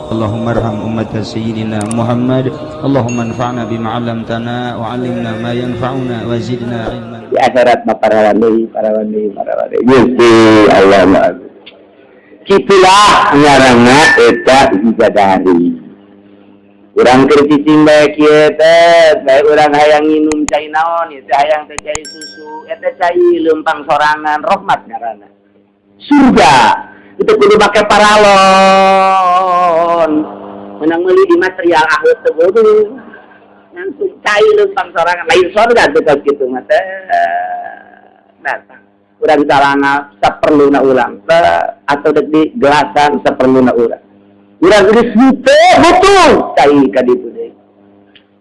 Allahumma arham ummat sayyidina Muhammad. Allahumma anfa'na bima 'allamtana wa 'allimna ma yanfa'una wa zidna ilman. Di akhirat para wali. Gusti Allah mah. Kitulah ngaranna eta ibadari. Urang keur cicing bae kieu teh, bae urang hayang nginum cai naon, teh hayang teh cai susu, eta cai leumpang sorangan rahmat ngaranna. Surga itu kudu make paralon. Menang meuli di material akhir teh kudu langsung cai leumpang sorangan, lain surga teh kitu mah teh datang. Urang salana saperluna urang teh atau di gelasan saperluna urang. Urang geus teh betul cai ka ditu deui.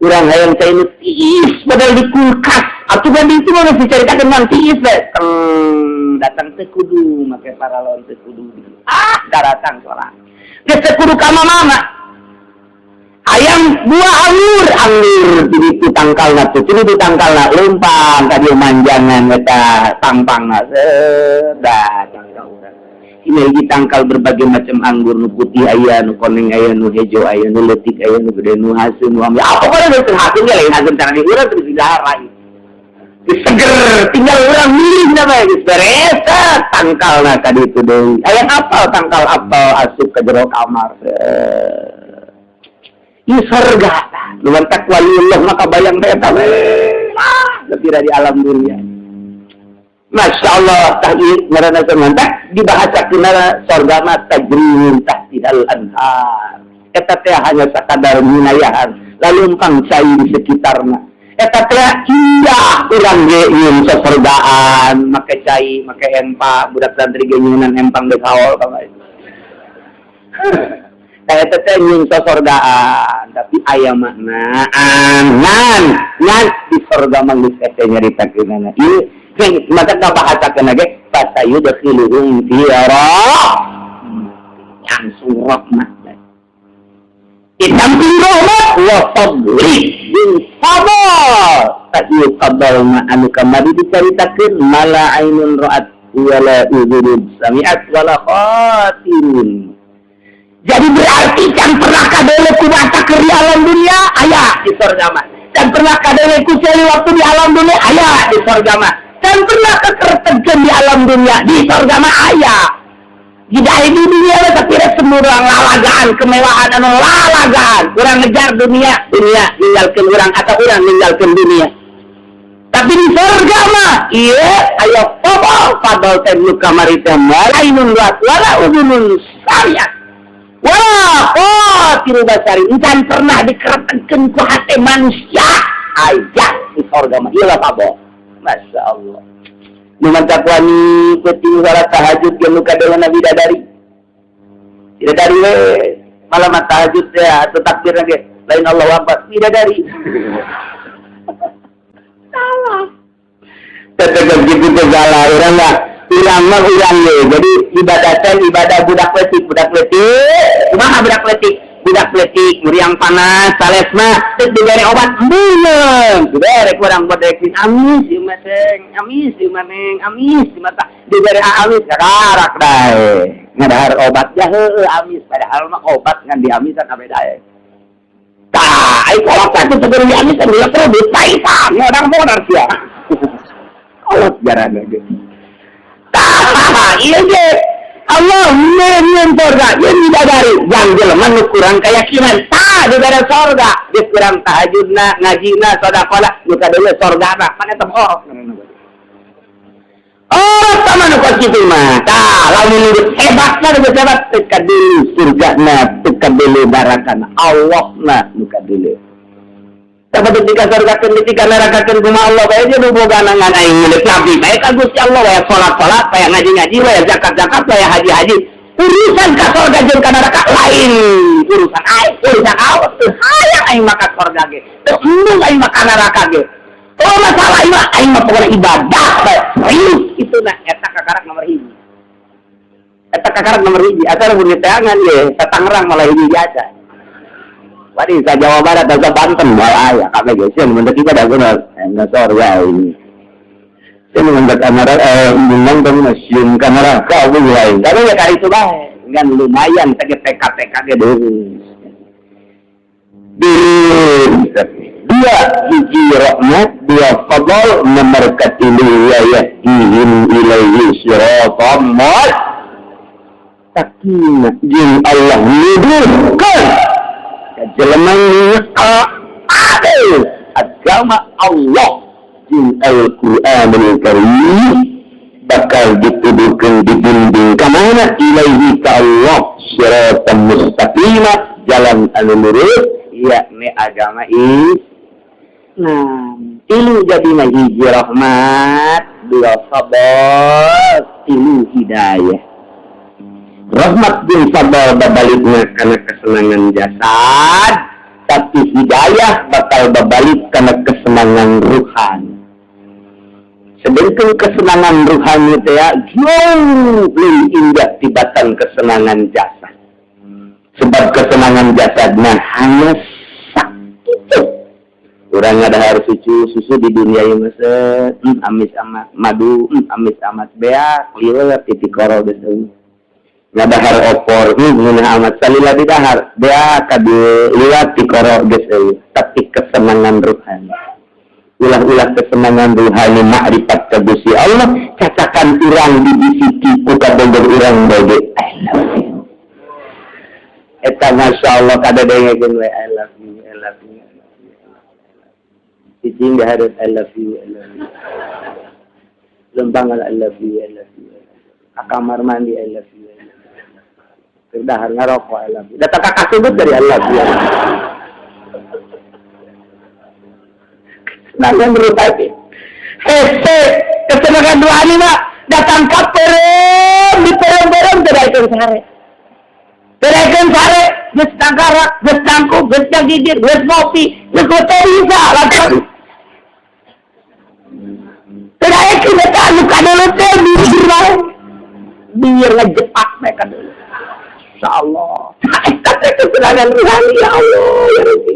Urang hayang cai nu tiis padahal di kulkas. Atuh kan ditu mah geus dicaritakeun mang tiis teh. Datang teh kudu make paralon teh kudu. Daratang sorangan. Geus teh kudu ka mama. Hayang buah anggur di ditu tangkalna teh. Di tangkalna leumpang ka dieu manjangan eta pangpangna. Datang ka urang. Ini ditangkal berbagai macam anggur, nu putih aya, nu kuning aya, nu hijau aya, nu leutik aya, nu gede, nu haseum, nu ambil. Apa pokoknya nu haseum ge lain haseum cara di urang terus dilarang. Geus seger, tinggal urang milih na bae geus beres tangkalna ka ditu deui. Aya apel tangkal apel asup ka jero kamar. Ieu surga tah. Nuhun tak waliullah maka bayang teh eta lebih dari alam dunia. Masya Allah, tahir merana semantak dibahasakeun surga mah tajrin tahtihal anhar. Eta teh hanya sakadar minayahan, lalu empang cai di sekitarna. Eta teh indah urang ge nyeun sasurgaan, make cai, make empang, budak santri ge nyeunan empang geus haol kamari. Eta teh nyeun sasurgaan, tapi aya maknaan ngan di surga mah geus eta nyaritakeunana. Ieu maka kita bahasakan lagi fasayu dakhiluhum fiyarah langsung rahmat itamping rahmat wa fadli bin sabar ta'iyu qabal ma'anu kamari diceritakan mala ainun ra'at wala udhurud sami'at wala khatirun. Jadi berarti kan pernah kadele kubata ke di alam dunia ayah di surga mah, dan pernah kadele kuceli waktu di alam dunia ayah di surga mah, dan pernah kekertegan di alam dunia di surga mah ayah. Di dunia mah tapi semurang lalagaan kemewahan anu lalagaan. Urang ngejar dunia ninggalkeun urang atau urang ninggalkeun dunia. Tapi di surga mah ieu aya fadal teh nu kamari teh malainun wala udunun sariat. Wah, tiru basari encan pernah dikeretekeun ku hate manusia aya di surga mah ieu lah fadal. Masya Allah. Numancak wani penting salat tahajud yang muka dalam bidadari. Bidadari we malam tahajud ya atau takbir lagi. Lain Allahu Akbar bidadari. Salah. Tetep gitu segala orang lah. Urang mah urang ye. Jadi ibadah budak letik. Kumaha budak letik? Budak letik, muriang panas, sales mah, terus diberi obat embuleung. Diberi kurang bodek amis, amis, diberi amis, kararak dae. Ngadahar obat heueuh amis, padahal mah obat ngan diamisan abe dae. Tah, ai kolot teh teu diamisan geus terus taisan, modar sia. Kolot jarana ge. Tah, ieu ge Allah menyen surga, yang didadari, yang jelema nu kurang keyakinan, di daerah surga, dia kurang tahajudna, ngajina, sodakola, nu kadeuleut surgana, mana teh orok. Oh, sama nu kitu mah. Tah, lamun nu hebatna nu hebat teu kadeuleut surgana, teu kadeuleut barakana, Allahna nu kadeuleut. Tapi ketika surgakeun ketika nerakakeun kumaha Allah bae dia nu boga nangan aing milik nabi bae ka Gusti Allah bae salat-salat bae ngaji-ngaji bae zakat-zakat bae haji-haji urusan ka surga jeung ka neraka lain urusan aing urusan Allah teu hayang aing maka surga ge teu embung aing maka neraka ge oh masalah aing mah pokona ibadah bae serius itu nah eta kakarak nomor 1 eta kakarak nomor 1 asal mun diteangan ge sa Tangerang malah hiji aja. Wadi sa Jawa Barat atau Banten malah ya kami geus menurut kita dah benar enggak surga ini. Saya menganggap kamera nonton museum kamera kau lain. Tapi ya kali itu bae. kan lumayan TK gitu. Dua hiji rahmat, dua fadl, nomor ketilu wa yahdihim ilaihi siratan mustaqim. Jeung Allah nuduhkeun ka jelema ada agama Allah jeung Al-Qur'anul Karim bakal dituduhkeun dibimbing ka mana ilaihi ka Allah siratan mustaqim, jalan anu lurus, yakni agama Islam. Tilu jadina hiji rahmat, dua fadl, tilu hidayah. Rahmat jeung fadl babalikna kana kesenangan jasad, tapi hidayah bakal babalik kana kesenangan ruhani. Sedangkan kesenangan ruhani teh jauh lebih indah tibatan kesenangan jasad. Sebab kesenangan jasadnya hanya sakit. Orang ada harus susu di dunia ini masa amis amat madu, amis amat beak, liwat titik koro gitu. Ngadahar opor, mengenai amat salila di dahar, beak kadu liwat titik koro gitu. Tapi kesenangan ruhani. Ulah-ulah kesenangan ruhani makrifat ka Gusti Allah, cacakan urang dibisiki ku kabogor urang bage I love you. Eta masyaallah kada dengekeun we I love you, I love you. Cicing harus I love you, I love you. Lembangan I love you, I love you. Kamar mandi I love you. Kedahar ngarokok I love you. Datang ka kasubut dari I love you. Kesenangan berupati. Hese, kesenangan rohani mah datang ka perem, di perem-perem teraikan sare. Teraikan sare, geus tangkarak, geus tangkuk, geus gigir, geus ngopi, geus bisa langsung. Teraikan eta anu kadulu teh biar ngejepak mereka dulu. Insyaallah. Eta kesenangan rohani ya Allah ya Rabbi.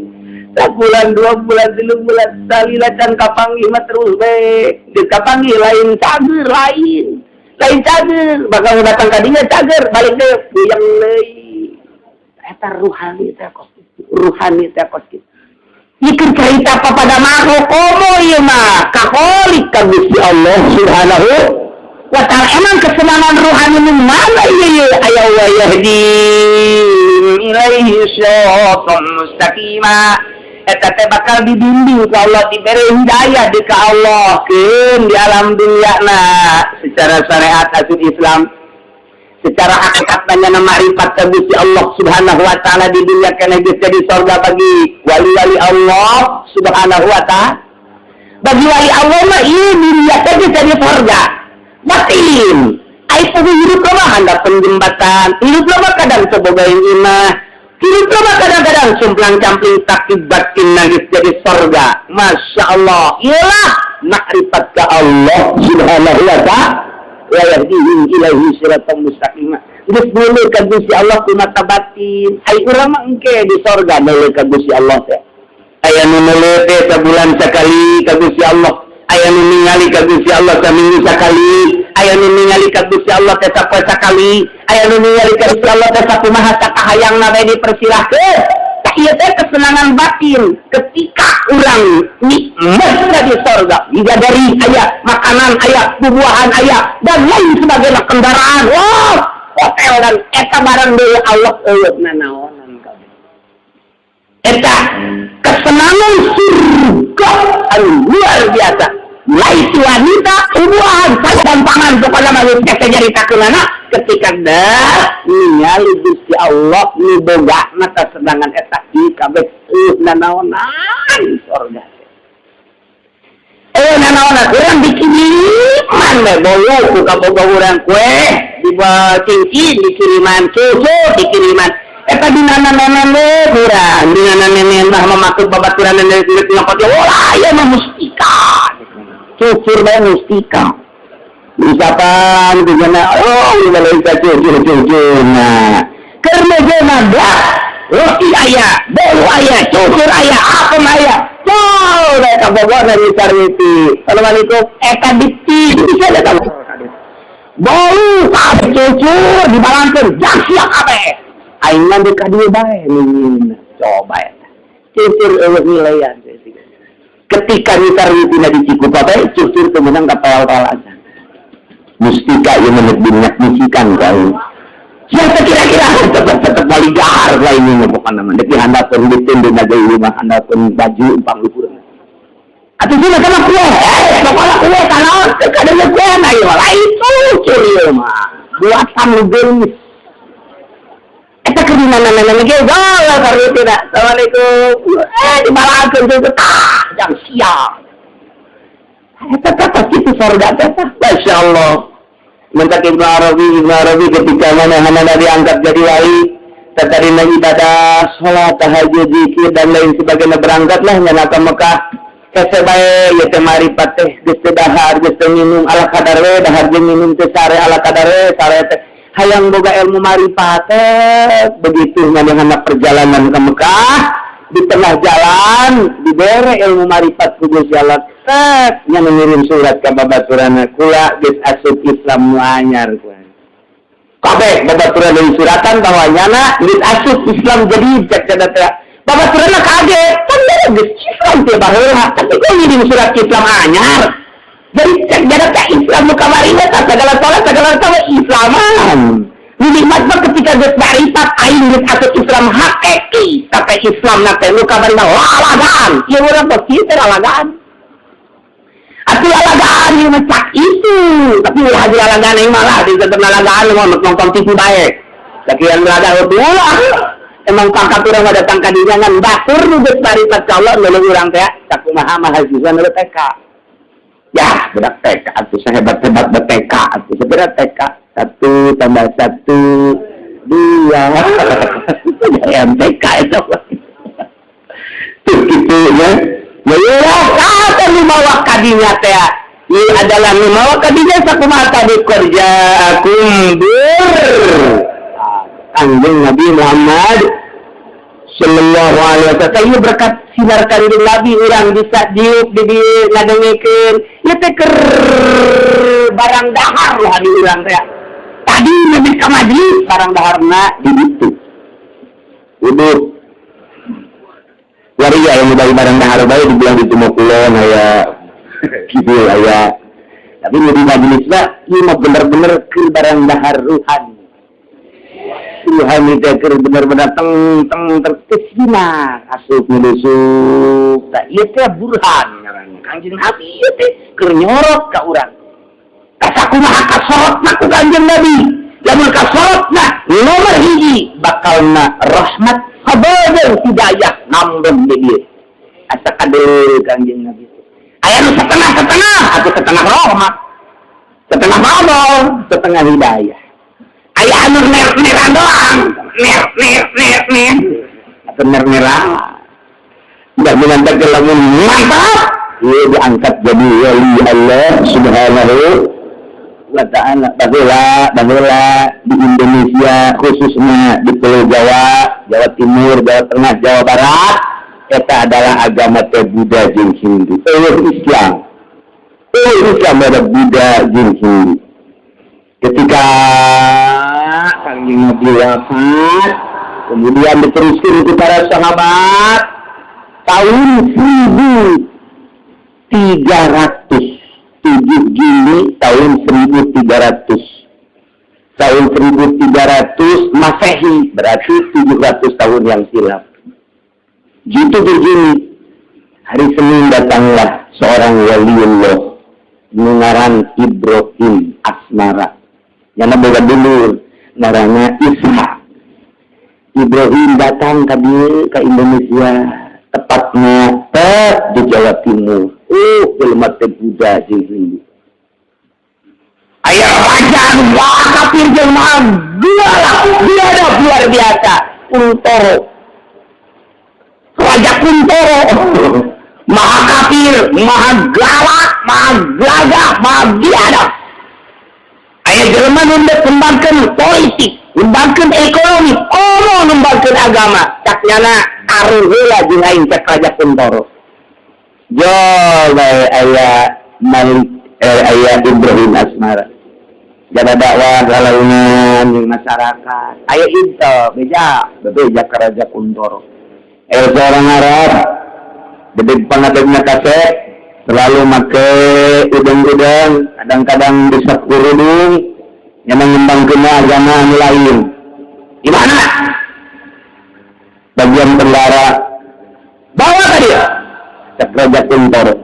Sebulan, 2 bulan, 3 bulan, salila can kapanggih mah terus baik. Di kapanggih lain cager, lain cager. Bakal datang kadinya cager, balik deh, buyang leuy. Eta ruhani teh kos gitu. Mikir cerita apa pada makhluk komo ieu mah, kaholik ka Gusti Allah Subhanahu wa ta'ala. Emang kesenangan ruhani nu mana ieu aya wa yahdi ilaihi siratan mustaqima. Eta teh bakal dibimbing ka Allah, diberi hidayah di ka Allah keun di alam dunyana secara syariat asal Islam, secara hakikat nanya makrifat ka Gusti Allah Subhanahu wa taala di dunia kana geus jadi surga bagi wali-wali Allah Subhanahu wa taala. Bagi wali Allah mah ieu dunia teh jadi surga. Batin ai kudu hidup mah handap penjembatan, hidup mah kadang sebogaeun imah. Hidup mah kadang-kadang sumplang-campling takibatin nangis jadi surga. Masya Allah. Ialah makrifat ke Allah Subhanahu wa ta'ala. Wa yahdihim ilaihi siratan mustaqim. Geus mulih ka Gusti Allah ku mata batin. Ai urang mah engke di surga mulih ka Gusti Allah teh. Aya nu mulih teh sabulan sakali ka Gusti Allah. Aya nu ningali ka Gusti Allah saminggu sakali. Aya nu ningali ka Gusti Allah teh sapoe sakali. Aya nu ningali ka Gusti Allah teh sakumaha sakahayangna bae dipersilahkeun. Tah ieu teh kesenangan batin ketika urang nikmat di surga. Bidadari aya, makanan aya, bubuahan aya, dan lain sebagainya kendaraan. Wah, hotel dan eta barang deui Allah eueuna naonan kabeh. Eta kesenangan surga anu luar biasa. Mulai si wanita, ubuhan, dan pangan kepada manusia kejaritakeunana ketika dah ningali Gusti Allah niboga mata sedangan eta ieu kabeh nanaonan surga. Nanaonan urang dikiriman we bowo ku kaboga urang kue dibawa cincin dikiriman susu dikiriman eta dinana nenen we urang dinana nenen mah mamakeun babaturan nenen di ngapot wah aya mah mustika. Cucur bae mustika. Usapan digana oh balai ka cucur-cucurna. Keur mejana dah roti aya, bolu aya, cucur aya, apem aya. Oh, mereka bogor dari sarwiti. Assalamualaikum. Eta diti bisa datang. bolu kabeh cucur dibalangkeun jak sia kabeh aing mah di kadieu bae nih coba ya cucur eueuh nilaian ketika nitar-nitina di Cikupa bae cucur teu meunang ka pel-pelasan mustika yang menegak misikan kau siapa kira-kira tetap balik gahar lah ini bukan nama deki handapun bitin di nagai rumah handapun baju umpang luhur atau sih sama kue pokoknya kue kalau kadangnya kue nah lah itu curi mah buatan lu gelis eta kedina nana ge galah karo tidak assalamualaikum dibalakeun teh jam siang eta kata kitu sorga teh masyaallah. Mentak Ibnu Arabi ketika mana diangkat jadi wali tatarina ibadah salat tahajud zikir dan lain sebagainya berangkatlah nyana ka Mekah kese bae ye teh maripat teh geus teu dahar geus teu minum ala kadar we dahar jeung minum teh sare ala kadar we sare teh hayang boga ilmu maripat begitu ngadengna perjalanan ke Mekah di tengah jalan dibere ilmu marifat ku Gusti Allah nya mengirim surat ka babaturana kula geus asup Islam nu anyar kabeh babaturan deui suratan bahwa nyana geus asup Islam jadi cek teh babaturana kaget kan geus Islam teh baheula tapi kok ngirim surat Islam anyar jadi cek teh Islam nu kamari teh segala Islaman nikmat mah ketika geus marifat aing geus asup Islam hakiki sampai Islam na teh nu kamari mah lalagan ieu urang teh kieu teh lalagan atuh lalagan ieu mah cak itu tapi ulah lalagan yang malah di tengah lalagan mah nonton TV bae sakian lalagan ulah emang pangkat urang mah datang ka dinya ngan batur nu geus marifat ka Allah leuleung urang teh sakumaha mahasiswa nu TK ya budak TK atuh sahebat-hebat TK atuh sabaraha TK 1 tambah 1 2 ya TK itu tuh gitu ya ya kata limawa kadinya teh ini adalah limawa kadinya sakumaha tadi kerja kumbur Kanjeng Nabi Muhammad sallallahu alaihi wasallam ieu berkat sinar Kanjeng Nabi urang bisa diuk di ngadengikeun ieu teh keur barang dahar lah di urang teh tadi lebih ka majlis barang daharna di ditu uduk waria yang dibagi barang dahar bae dibilang di Timur Kulon aya kitu aya tapi di majlis mah ieu mah bener-bener keur barang dahar ruhani teh keur bener-bener teng terkesina asup menusup tah ieu teh burhan ngaranna Kanjeng Nabi ieu teh keur nyorot ka urang kasakumaha kasorotna ku Kanjeng Nabi lamun kasorotna nomor hiji bakalna rahmat habadan hidayah nambah di dieu asa kadeu Kanjeng Nabi aya nu setengah atau setengah rahmat setengah mabal setengah hidayah aya anu ner-neran doang ner atau ner-neran enggak menandak lamun mantap ieu diangkat jadi wali Allah subhanahu wa ta'ala bahwa di Indonesia khususnya di Pulau Jawa Timur, Jawa Tengah, Jawa Barat eta adalah agama Buddha jeung Hindu Islam ada Buddha jeung Hindu ketika Kanjeng Nabi wafat kemudian diteruskan ke para sahabat tahun 1300 7 Juli tahun 1300 Masehi berarti 700 tahun yang silam gitu begini hari Senin datanglah seorang waliullah ngaran Ibrahim Asmara yang boga dulur ngaranna Ishak Ibrahim datang ke Indonesia tepatnya di Jawa Timur ilmu Buddha jeung Hindu aya raja wah kafir jeung mah dia ada luar biasa Kuntoro Raja Kuntoro maha kafir maha galak maha gagah maha biadab aya jelema nu kembangkeun politik kembangkeun ekonomi kembangkeun agama cak nyana aruh heula jeung aing cak Raja Kuntoro jol bae aya Malik aya Ibrahim Asmara Jada dakwah galaunan di masyarakat. Ayo itu beja Raja Kuntoro. Seorang Arab bedeg pangadegna kaset selalu make udang-udang, kadang-kadang bisa kurudung yang mengembangkan agama lain. Di mana? Bagian tenggara. Bawa tadi ya. Raja Kuntoro.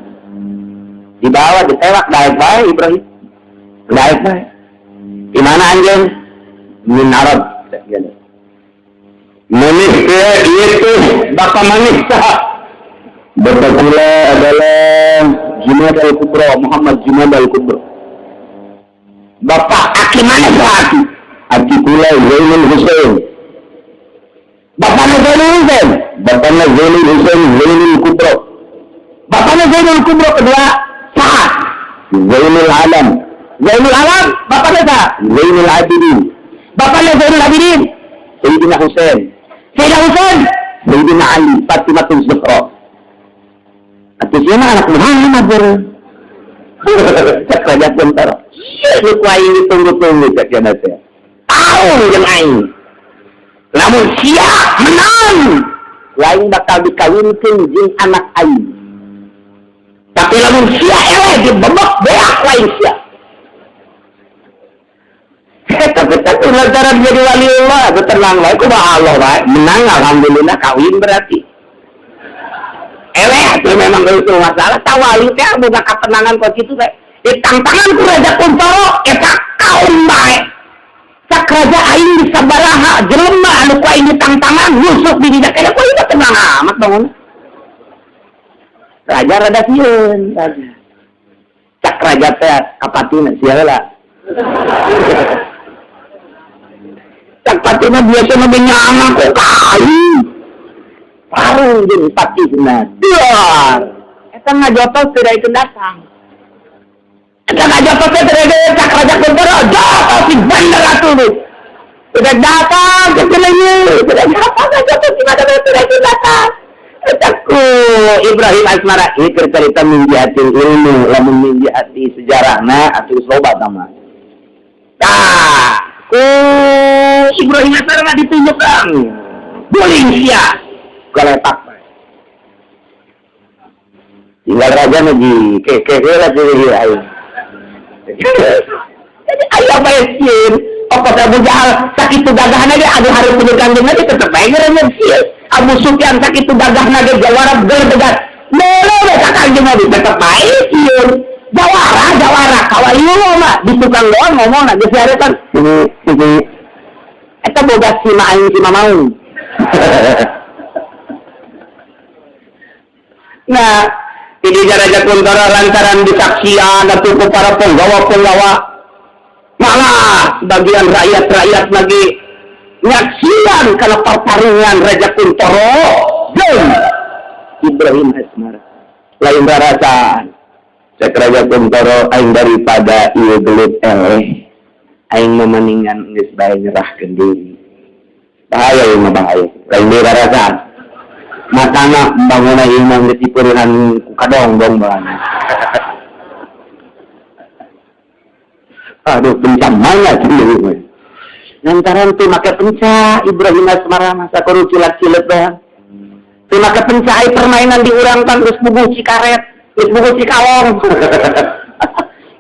Dibawa, ditewak, baik-baik Ibrahim. Baik-baik. Di mana anjing? Min Arab. Manis itu Bapak Manisa. Bapak pula adalah Junaid Al-Kubra, Muhammad Junaid Al-Kubra. Bapak Aki Manisa. Aki pula Zainul Hussein. Bapaknya Zainul Hussein. Bapaknya Zainul Hussein, Zainul Kubra. Bapaknya Zainul Kubra kedua Sa'ad. Zainul Alam. Zainul Alam, bapaknya Sa'ad. Zainul Abidin. Bapaknya Zainul Abidin. Sayyidina Hussein. Sayyidina Hussein. Sayyidina Ali. Fatimatul Zuhra. Atau siapa anak Muhammad bro? Raja Kuntoro. Lu kuai ditunggu-tunggu saja saya. Tahu yang lain. Namun siap menang. Lain bakal dikawinkan jin anak aing. Tapi namun siap eleh dibebek beak lain siap. Tapi lantaran jadi wali Allah, itu tenang lah. Itu Allah baik. Menang alhamdulillah kawin berarti. Eleh itu memang itu masalah. Tawali teh bukan ketenangan kok gitu kayak. Tantangan ku Raja Kuntoro eta kaum bae. Sak raja aing di sabaraha jelema anu ku aing tantangan nusuk di didak kana ku ieu tenang amat bangun. Raja rada sieun raja. Cak raja teh kapatina sia heula. Cak patina biasa ngenyang ku kai. Parung jeung patina. Duar. Eta ngajotos teu itu datang. Kita ngajak pakai terhadap Cak Raja Kuntoro, jatuh si bener atuh. Sudah datang ke sini, sudah datang ke sini, sudah datang. Cakku Ibrahim Asmara, ini cerita menjadi ilmu, lamun menjadi sejarahna atau sobat nama. Nah, ku Ibrahim Asmara ditunjukkan, guling sia, geletak. Tinggal raja lagi, kekeh sih ayo. Jadi ayah bayar apa Abu Jahal sakit gagah nage adu hari penyegang nage tetep bae ngerenyeun sieun. Abu Sufyan sakit gagah nage jawara berdegat. Lele sakang jeung abi tetep bae sieun. Jawara kawaliu mah di tukang doang ngomongna geus saretan. Ini eta boga si aing si Mamaung. Nah, ini Raja Kuntoro lantaran disaksian atau para penggawa-penggawa malah bagian rakyat-rakyat lagi nyaksian kalau pertarungan Raja Kuntoro dan Ibrahim Asmara lain perasaan cek Raja Kuntoro aing daripada ieu gelut eleh aing memaningan geus bae nyerahkeun diri bahaya ieu mah bahaya lain perasaan matana bangunna imam ditipeureun ku kadong-dong bahan. Aduh pencamanya dulu. Lantaran teu make penca Ibrahim Asmara masa kudu cilat-cilet bae. Teu make penca ai permainan di urang kan geus bubuh cikaret, geus bubuh cikalong.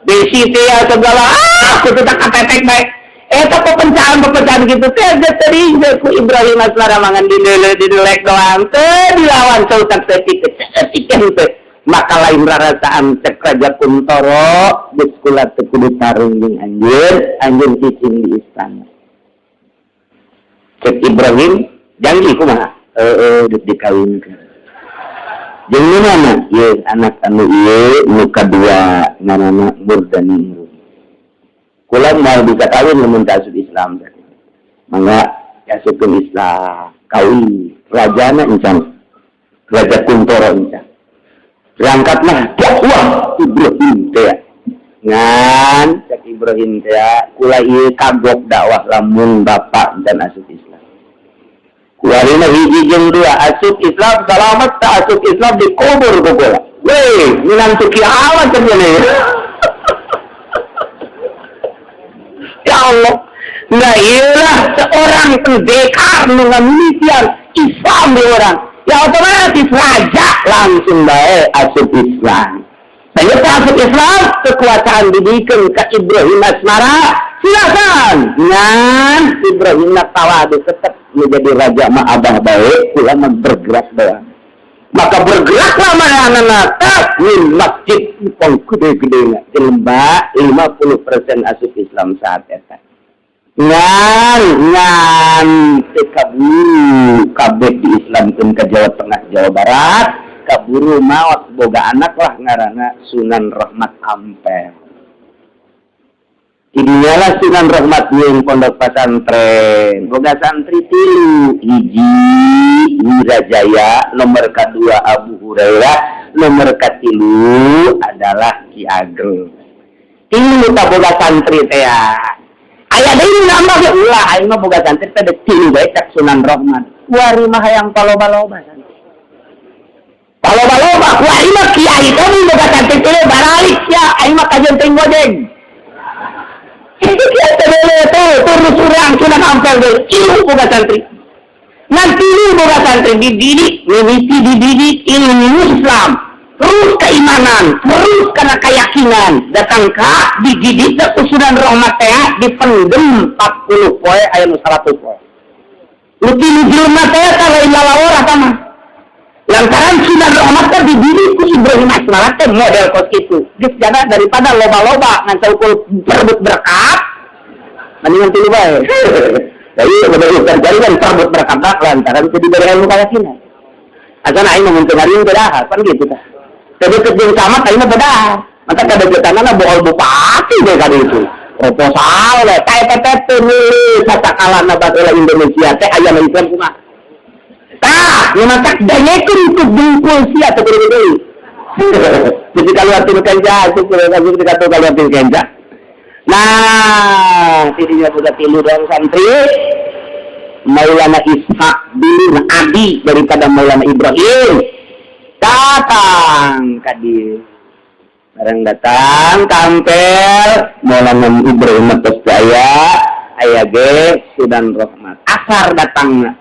Desi teh segala kudu tak katetek bae. Eta pepecahan gitu teh tadi ku Ibrahim Asmara mangan didelek doang teh dilawan sautak setik teh maka lain rarasaan cek Raja Kuntoro geus kula teu kudu tarung jeung anjeun cicing di istana cek Ibrahim janji kumaha deuk dikawinkeun jeung mana ieu anak anu ieu nu kadua ngaranna Murdani kula mau bisa kawin lamun asup Islam tadi. Mangga asupkeun Islam, kawin rajana encan. Raja Kuntoro encan. Berangkatlah dakwah Ibrahim teh. Ngan cek Ibrahim teh kula ieu kagok dakwah lamun bapak dan asup Islam. Kuarina hiji jeung dua asup Islam selamat tak asup Islam dikubur ku kula. Weh, minang tuki awat cenah. Allah. Nah ialah seorang pendekar dengan militer Islam di orang. Ya otomatis raja langsung baik asup Islam. Saya asup Islam kekuasaan didikan ke Ibrahim Asmara. Silakan. Nah Ibrahim Tawadu tetap menjadi raja ma'abah baik. Ulama bergerak doang. Maka bergeraklah anak-anak min masjid pun gede-gede di lembah 50% asup Islam saat itu. Ngan kaburu kabeh di Islam pun ke Jawa Tengah Jawa Barat kaburu maot boga anak lah ngarana Sunan Rahmat Ampel. Idinya lah Sunan Rahmat yang pondok pesantren boga santri tilu hiji Wirajaya, nomor kedua Abu Hurairah, nomor ketilu adalah Ki Ageng. Tilu tak boga santri teh ya. Ayah deui nambah ge ulah aing mah boga santri teh tilu bae cak Sunan Rahmat. Kuari mah hayang paloba-loba santri. Paloba-loba kuari mah kiai teh boga santri teh baralik ya aing mah kajen teh gojeng. Itu kiai teh terus urang Sunan Ampel deui tilu boga santri. Nanti lu boga santri dididik, mimiti dididik ilmu Islam, terus keimanan, terus karena keyakinan, datang ke dididik ke Sunan Rahmat teh dipendem 40 poe aya nu 100 poe. Lu tilu jelema teh kalau ilalawar apa mah? Lantaran Sunan Rahmat teh dididik ku Ibrahim Asmara teh model kos itu. Geus jaga daripada loba-loba ngan cukul berebut berkat, mendingan tilu bae. Jadi berbeda terjadi kan sambut berkata lantaran itu diberi ilmu keyakinan. Asal aing menguntung hari ini beda, kan gitu dah. Tapi kerjaan sama aing beda. Maka kada betana bohol bupati deh kali itu. Proposal le, kayak nih katakanlah batulah Indonesia teh aya na Islam kumaha. Tah, nyamak dayekeun untuk bungkul sia teh gede. Jadi kalau arti kenja, itu kalau arti kenja. Nah, tidinya budak tilu dan santri Maulana Ishaq bin Abi daripada Maulana Ibrahim datang kadir. Barang datang tampil Maulana Ibrahim atas daya aya ge Sunan Rahmat. Asar datangna.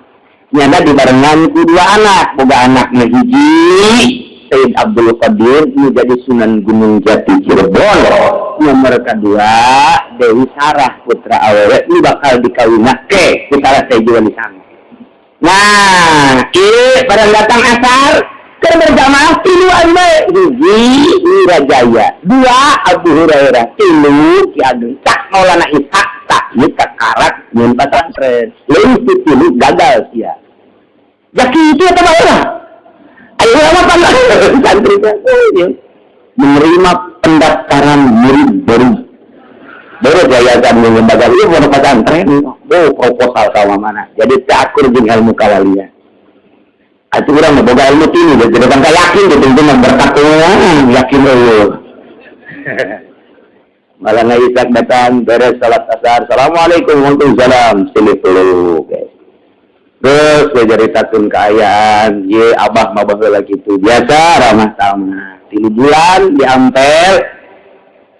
Nyana dibarengan ku dua anak, boga anakna hiji Sayyid Abdul Qadir menjadi Sunan Gunung Jati Cirebon. Nomor kedua Dewi Sarah putra awewe ini bakal dikawinake ku salah saya jual di sana. Nah, ini barang datang asar keur berjamaah tilu ame hiji Wirajaya, dua Abu Hurairah, tilu Ki Ageng, cak Maulana Ishaq tak ieu kakarak nyeun pesantren. Lain tilu gagal sia. Jaki itu eta baheula. Ayo apa santri menerima pendaftaran murid baru yayasan lembaga itu pondok pesantren proposal sama mana jadi cakur jeung ilmu kawalian atuh urang boga ilmu tini jadi kan yakin gitu berkat yakin eueuh Maulana Ishaq datang beres salat asar assalamualaikum waalaikumsalam silih dulu guys. Terus ceritakan keayaan, ye abah mah baheula kitu biasa ramah tamah. 3 bulan diampel,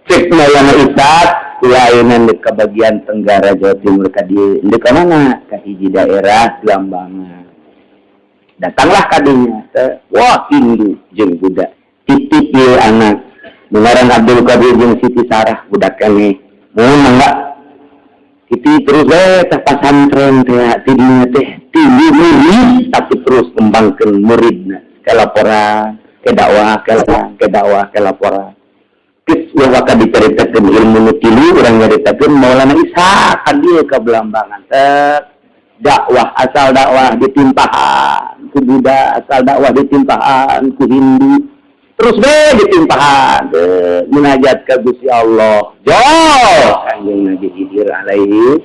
cek Maulana Ishaq, kulayanan di bagian tenggara Jawa Timur kadi, di mana? Ke hiji daerah Lambangan. Datanglah kadinya, wah Hindu jeung budak, titip ye anak, mengarang Abdul Qadir jeung Siti Sarah budak kene, enggak. Itu terus teh pesantren teh tidinya teh tinggi murid tapi terus kembangkan muridna ke laporan ke dakwah ke laporan terus waktu diceritakan ilmu tilu orang nyaritakan Maulana Ishaq kan dia ke Belambangan teh dakwah asal dakwah ditimpahan ku budak asal dakwah ditimpahan ku Hindu terus ditimpahan munajat ke Gusti Allah jauh kanjeng Nabi Khidir alaihi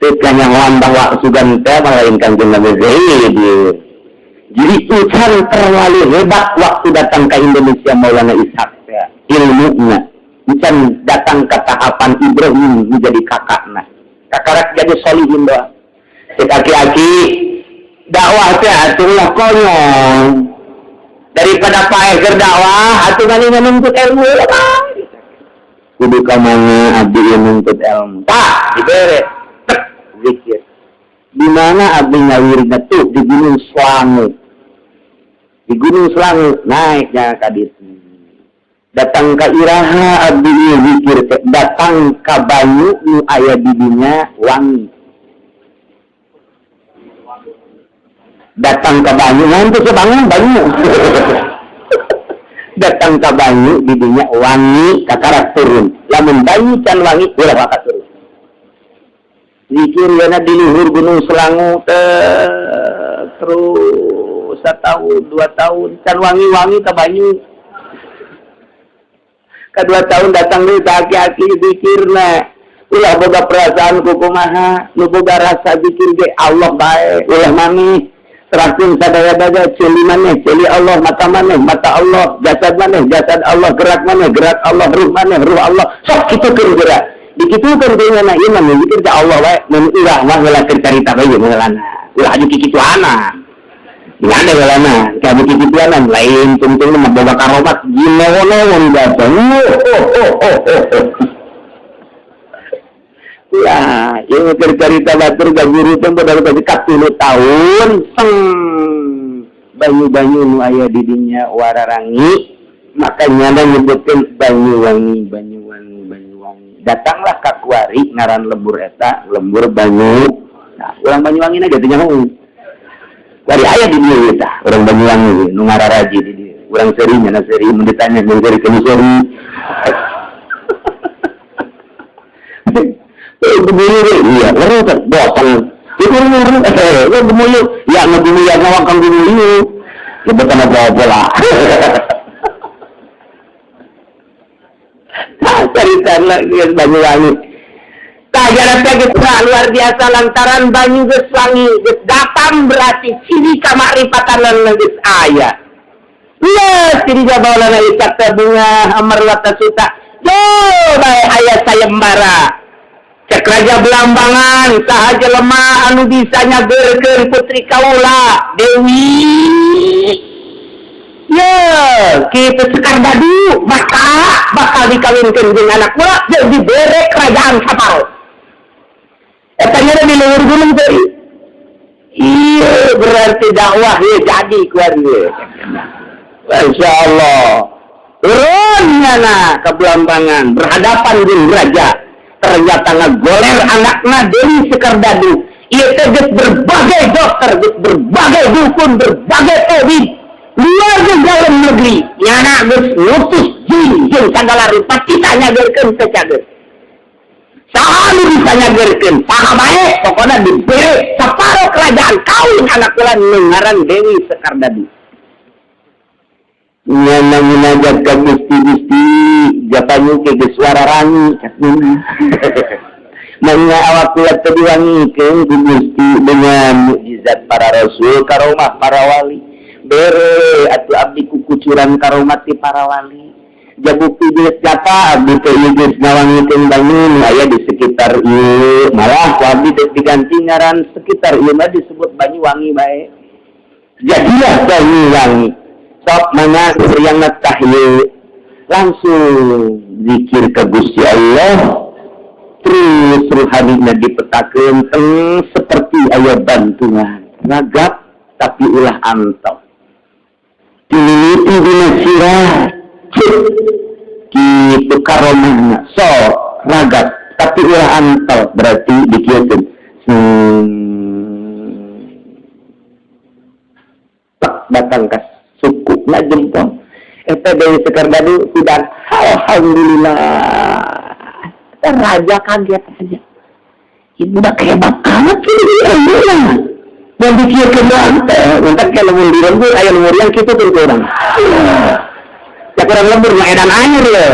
tekan yang lambang wak sugan teh malain kanjeng Nabi Khidir jadi ucan terlalu hebat waktu datang ke Indonesia Maulana Ishaq ilmunya ucan datang ke tahapan Ibrahim menjadi kakaknya kakarak jadi solihin doang aki-aki dakwah teh atulah konyol daripada pae keur dakwah atuh gani menuntut ilmu lah. kudu ka mana abdi nuntut ilmu. Tah, dibere. Tek, zikir. Di mana abdi ngawirna tuh di Gunung Slangu. Di Gunung Slangu naiknya ka ditu. Datang ka iraha abdi zikir teh, datang ka banyu nu aya di dinya wangi. Datang ke banyu, nanti sebangun banyu. Datang ke banyu, didinya wangi, kakarak turun. Lamun banyu can wangi, ulah bakal turun. Zikir yana di luhur Gunung Selangu, terus 1 tahun, 2 tahun, can wangi-wangi ke banyu. Ke 2 tahun datang di aki-aki zikirna. Ulah boga perasaan kukumaha, nu boga rasa zikir ge Allah bae, ulah maneh. Terakhir sadaya-daya celi maneh, celi Allah, mata maneh, mata Allah, jasad maneh, jasad Allah, gerak maneh, gerak Allah, ruh maneh, ruh Allah. Sok kitu keur gerak. Dikitukeun teh na iman zikir ka Allah wae, mun urang mah heula keur carita bae ngeulana. Ulah aju kikituana. Ngade heulana, kamu kikituana lain tungtung mah boga karomat gimana datang. Ya, yang cerita batur guru teh pada dekat 10 tahun, banyu-banyu nu aya di dinya wararangi, makanya nyebutkeun Banyuwangi. Datanglah ka kuari ngaran lembur eta, lembur banyu. Nah, urang Banyuwangi na jadi nyaho. Kuari aya di dieu eta, urang Banyuwangi nu ngararaji di dieu. Urang serinya na seri mun ditanya jeung seri kana seri. Gemuyu iya, ngerti bosan. Itu gemuyu, ya ngegemuyu yang ngawakang gemuyu. Kebetulan apa lah. Cerita lagi Banyuwangi. Kajaran kita luar biasa lantaran banyu geus wangi, geus datang berarti ciri kamaripatan geus aya. Iya, ciri jabalana ikat bunga amarwata suta. Yo, bae aya sayembara. Cek Raja Belambangan sahaja lemah anu bisa nyageurkeun putri kaula Dewi. Ya, kitu Sekar Dadu bakal dikawinkeun jeung anak kula jeung dibere kerajaan Saparo. Eta nya di luhur gunung teh. Iya, berarti dakwah ye jadi kuar ye. Masyaallah. Turunnya na ke Belambangan berhadapan jeung raja. Ternyata ngegoler anaknya Dewi Sekar Dadu. Ia teges berbagai dokter, berbagai dukun, berbagai tabib luar dan dalam negeri. Nyana geus ngutus jin jeung sagala rupa kita nyageurkeun teh cageus. Saha bisa nyageurkeun, saha bae pokona dibere saparo kerajaan kawin anak kula nu ngaran Dewi Sekar Dadu. Nyana munajat ka Gusti japanyu ke geus wararangi katuna. Mangga awak kula teu diwangikeun ku Gusti dengan mukjizat para rasul karomah para wali. Bere atuh abdi kukucuran karomat ti para wali. Jabukti geus jata abdi teh geus ngawangikeun banyu aya di sekitar ieu. Malah abdi teh diganti ngaran sekitar ieu mah disebut Banyuwangi bae. Jadilah Banyuwangi. Sok mana yang natahye langsung zikir ke Gusti Allah terus ruhanina dipetakeun seperti aya bantuan ragap tapi ulah antau diliti dina sirah kitu karomahna so ragap tapi ulah antau berarti dikieukeun datang ka suku na jempol eta Dewi Sekar Dadu sudah alhamdulillah kita raja kaget aja ibu udah hebat amat ini dan dikira kebantai untuk kalau munduran gue ayah lumur yang kita tuh kurang ya kurang lembur nggak edan air ya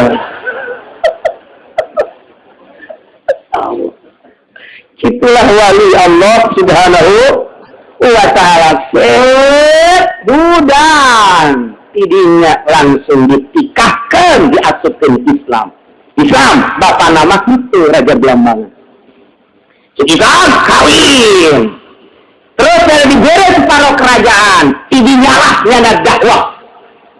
itulah wali Allah subhanahu wa ta'ala budan tidinya langsung ditikahkan diasupkan Islam bapak nama itu Raja Belambangan Islam kawin terus dari diberi separuh kerajaan tidinya lah nyana dakwah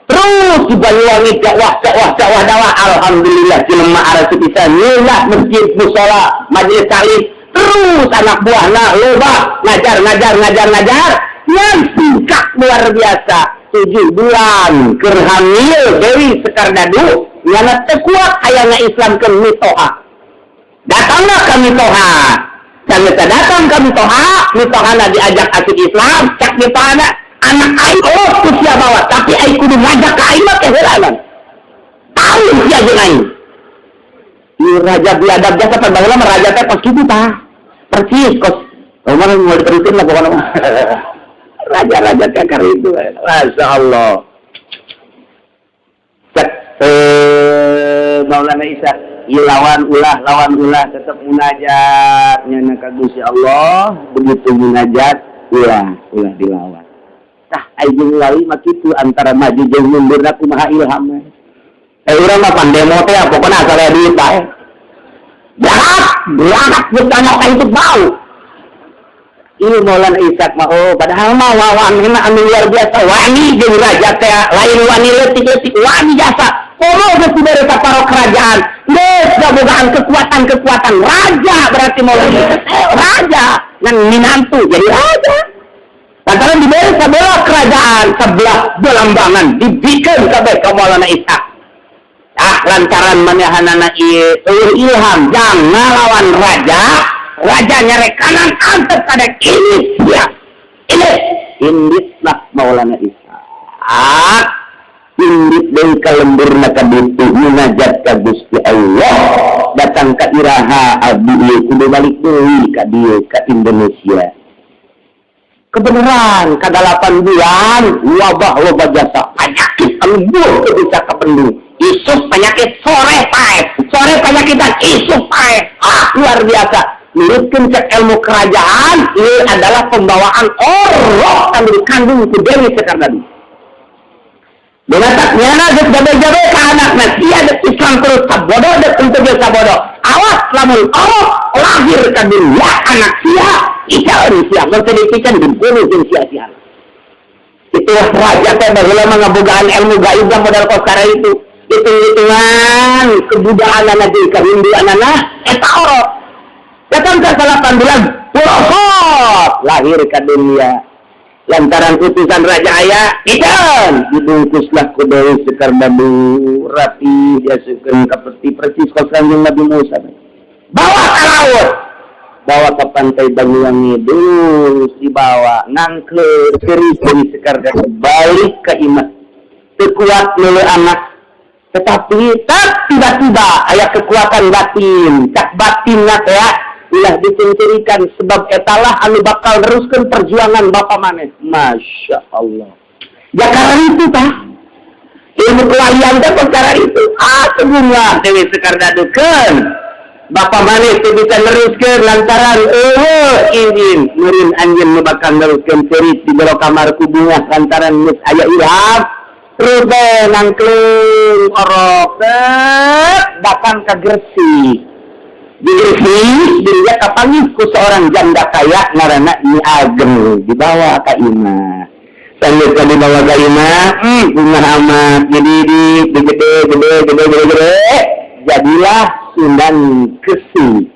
terus terus di Banyuwangi dakwah. Alhamdulillah jelema arep bisa nyulah masjid musala majelis taklim terus anak buahna loba ngajar yang singkat luar biasa 7 bulan keur hamil Dewi Sekar Dadu nyana teu kuat hayangna islamkeun mitoha datanglah ka mitoha Sampai datang ke mitohana diajak asik Islam, cak mitohana anak aing usia bawah, tapi aing kudu ngajak ke aing mah kehelanan. Tahu sia jeung aing. Ieu raja biadab jasa perbangunan raja teh pas kitu tah. Persis kos. Omong mau diterusin lah pokoknya. Raja-raja kakar itu. Masya Allah. Cak Maulana Isa. Lawan ulah tetap munajat nyana ka Gusti Allah begitu munajat ulah dilawan tah aing lali mah kitu antara maju jeung mundurna kumaha ilham urang mah pandemo teh pokona asal duit bae berat bertanya ka itu bau ieu Maulana Isa mah padahal mah wawanna anu luar biasa wani jeung raja teh lain wani leutik wani jasa kalau sudah ada kerajaan, gabungan kekuatan raja berarti Maulana raja dan minantu jadi raja. Lantaran diberi sebelah kerajaan sebelah belambangan dibikin kabeh ka Maulana Isa. Lantaran manehanana ilham jangan ngalawan raja nyerek kanan antep kada ini ya. Inditlah Maulana Isa. Indit dari kalemburna kabitu munajat ka Gusti Allah datang ka iraha abdi kudu balik deui ka dieu ka Indonesia kebenaran ka 8 bulan wabah loba jasa penyakit anu buruk bisa kapendung isus penyakit sore penyakitan isus pae luar biasa nurutkeun cek ilmu kerajaan ieu adalah pembawaan roh anu dikandung ku Dewi Sekar Dadu. Dengan nyana dek jabe-jabe ke anaknya sia dek Islam terus sabodoh dek untuk dia sabodoh awas lamun Allah lahir ke dunia anak sia ikaun sia mensedikitkan dibunuh jeung sia-sia itu raja teh baheula mengabogaan ilmu gaib yang modal perkara itu hitung-hitungan kebudayaan anak di kehinduan anak eta oro datang ke 8 bulan purosot lahir ke dunia lantaran utusan Raja Ayah ikan dibungkuslah ku Dewi Sekar Dadu rapi diasukeun ka peti persis kos Kanjeng Nabi Musa bawa ke laut bawa ke pantai Banyuwangi dulu dibawa ngangkleur Dewi Sekar Dadu balik ke imah teu kuat leuleuk anak tetapi tiba-tiba aya kekuatan batin cak batinna teh ulah dicengcerikan sebab etalah anu bakal teruskan perjuangan Bapak Manes. Masya Allah. Ya karena itu tah. Ilmu kewalian teh perkara itu. Sebelumnya Dewi Sekar Dadu kan. Bapak Manes itu bisa teruskan lantaran izin nurin anjeun nu bakal teruskan cerit di bero kamar kubungah lantaran geus aya ilham. Terus nangklung orok datang ke Gresik. Di Gresik dia kapanggih ku seorang janda kaya ngaranna Nyi Ageng dibawa ka imah. Sambil dibawa ka imah, bunga amat jadi gede. Jadilah Sunan Gresik.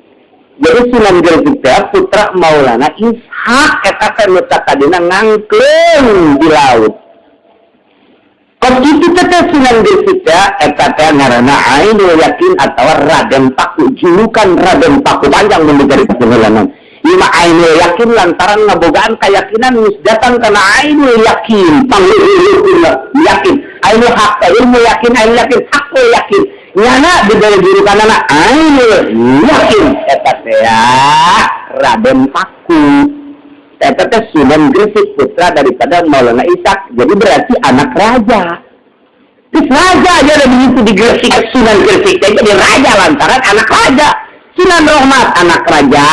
Jadi Sunan Gresik teh putra Maulana Ishak eta teh nu takadina ngangklung di laut. Kos itu teteh Sunan Gresik ya, eta teh ngaranna Ainul Yakin atau Raden Paku, julukan Raden Paku panjang menjadi perjalanan. Ima Ainul Yakin lantaran ngabogaan keyakinan mus datang kana Ainul Yakin, panggil yakin. Ainul Hak, ilmu yakin, Ainul Yakin, hakul yakin. Nyana diberi jurukanana Ainul Yakin, eta teh Raden Paku. Eta teh Sunan Gresik putra daripada Maulana Ishak, jadi berarti anak raja. Terus raja aja ada begitu di Gresik Sunan Gresik jadi raja lantaran anak raja. Sunan Rohmat anak raja.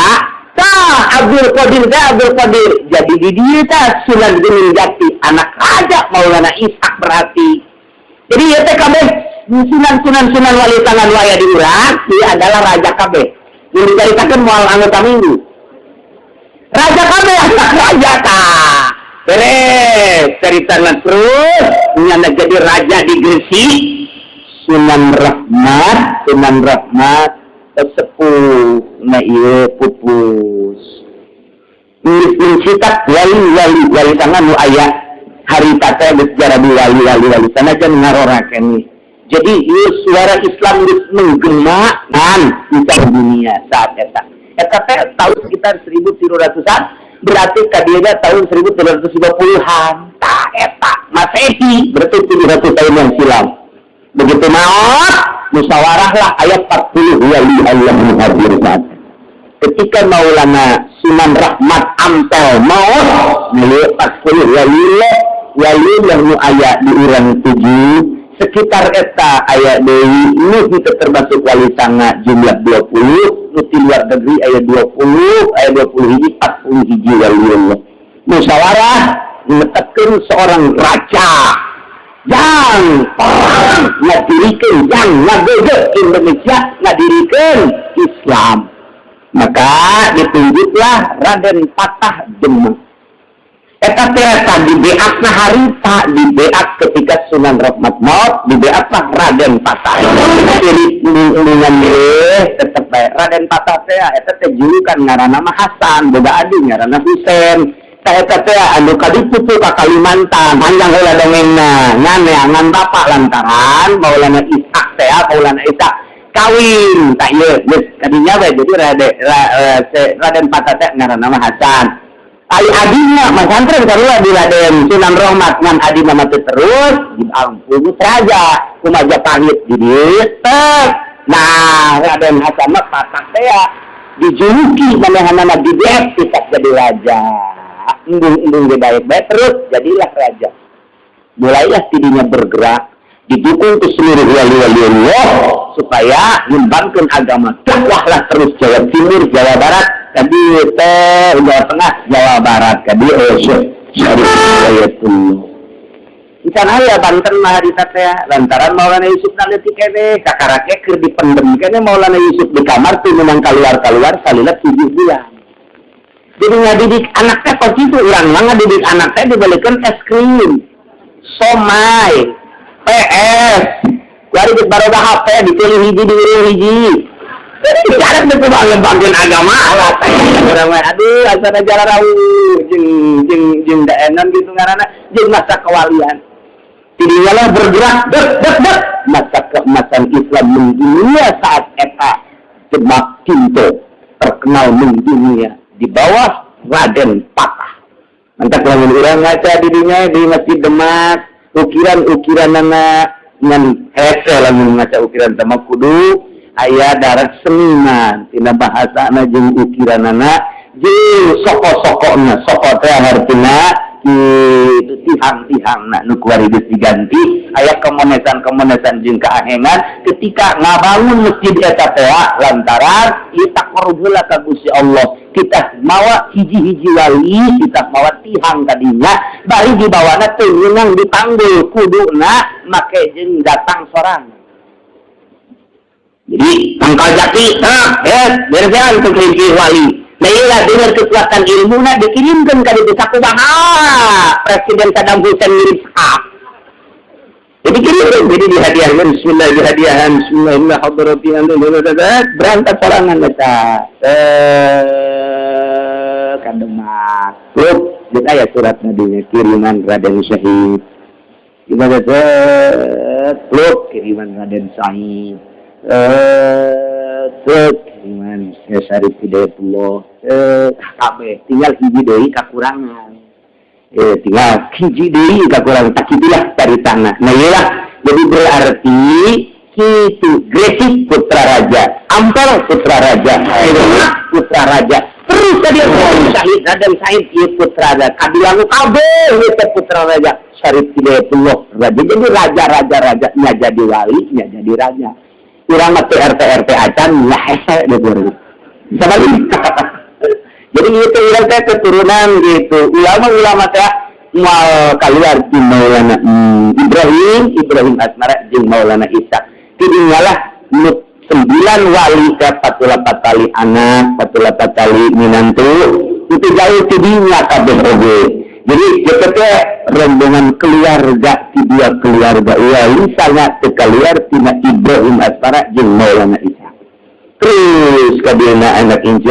Abdul Qadir jadi di dia tah Sunan Gunung Jati anak raja Maulana Ishak berarti. Jadi ya teh kabeh sunan wali tangan waya di urang dia adalah raja kabeh. Yang diceritakan moal anggota minggu. Raja kabeh anak raja ta. Beres. ceritanya terus nyana jadi raja di Gresik. Sunan Rahmat sepuh na ieu pupus mencetak wali sana nu aya harita teh sejarah di wali sana can ngarorakeun. Jadi ieu suara Islam geus menggema bisa dunia saat eta teh tahun sekitar 1300-an, berarti kadieu tahun 1320-an. Tah eta Masehi berarti 700 tahun yang silam. Begitu maot musyawarahlah ayat 40 wali Allah hadir saat ketika Maulana Sunan Rahmat Ampel maut milik 40 wali nu aya di urang 7 sekitar eta aya deui nu kita termasuk wali sanga jumlah 20 nu di luar negeri aya 20 hiji 40 hiji wali Allah musyawarah menetapkan seorang raja yang ngadirikan yang ngagege Indonesia ngadirikan Islam, maka ditunjuklah Raden Patah Demak. Eta teh dibeakna harita dibeak ketika Sunan Rahmat maut dibeakna Raden Patah. Jadi dengan tetep Raden Patah teh eta teh julukan ngaranna mah Hasan, boga adi ngaranna Husein. Eta teh anu kadiputu ka Kalimantan, panjang heula dongengna. Ngan bapak lantaran Maulana Ishak teh, Maulana Ishak kawin tak ieu geus kadinya we jadi Raden Patah teh ngaranna mah Hasan. Ai adina mah santren sarua di Raden Sunan Rahmat ngan adina mah terus di Ampung Raja ku Majapahit di dieu teh. Nah, Raden Hasan mah Patah teh dijuluki manehna dibeak bisa jadi raja. Embung baik-baik terus jadilah raja. Mulailah tidinya bergerak didukung ke seluruh wali-wali Allah supaya ngembangkan agama. Dakwahlah terus Jawa Timur, Jawa Barat, tadi Jawa Tengah, Jawa Barat, tadi Syarif Hidayatullah. Di sana ya Banten mah harita teh lantaran Maulana Yusuf naleuti keneh kakarake keur dipendem keneh Maulana Yusuf di kamar tuh memang keluar salila 7 bulan. Jadi ngadidik anaknya kok gitu urang mah ngadidik anaknya dibalikan es krim, somai, PS, lari di baroda HP dipilih hiji di hiji. Jadi bicara betul banget agama lah. Orang aduh asal jalan rawuh jeung daenan gitu ngaranna jeung masa kewalian. Tidinya lah bergerak masa keemasan Islam mendunia saat eta Demak Tinto terkenal mendunia. Di bawah Raden Patah. Mantap lamun urang ngaca didinya di Masjid Demak, ukiran anak ngan hese lamun ngaca ukiran Demak kudu aya darah seniman tina bahasana jeung ukiran anak jeung soko-sokona, soko teh artina kitu tihang-tihangna nu kuari geus diganti aya kemonesan jeung kaahengan ketika ngabangun masjid eta teh lantaran ieu taqarrubula ka Gusti Allah. Kita mawa hiji-hiji wali, kita mawa tihang tadinya, bari dibawana teu ngeunang dipanggul kuduna make jeung datang sorang. Jadi tangkal jati, beresan untuk kelinci wali. Nah iya dengan kekuatan ilmunya dikirimkan ke ditu sakumaha Presiden Saddam Hussein mirip hak. Jadi kirim, jadi dihadiahkan Bismillahirrahmanirrahim berangkat sorangan baca Demak. Loh, kita ya surat nadinya kiriman Raden Syahid. Gimana loh kiriman Raden Syahid. Kiriman Syarif Hidayatullah. Kabeh tinggal hiji deui kakurangan. Tinggal hiji deui kakurangan tak itulah dari tanah. Nah iyalah jadi berarti itu Gresik putra raja, Ampel putra raja, putra raja. Terus tadi Syahid Raden Syahid ieu putra raja, kadieu kabeh ieu putra raja Syarif Hidayatullah raja. Jadi raja nya jadi wali, nya jadi raja. Urang mah RT acan nya hese gitu. Sabali. Jadi itu urang teh keturunan gitu. Ulama teh moal kaluar di Maulana Ibrahim Asmara jeung Maulana Ishak. Tidinya lah 9 wali ke 48 kali anak, 48 kali minantu, itu jauh tidinya kabeh oge. Jadi kita rombongan keluarga di dua keluarga wali sangat keluar tina Ibrahim Aspara jeung Maulana Isa. Terus kadina anak incu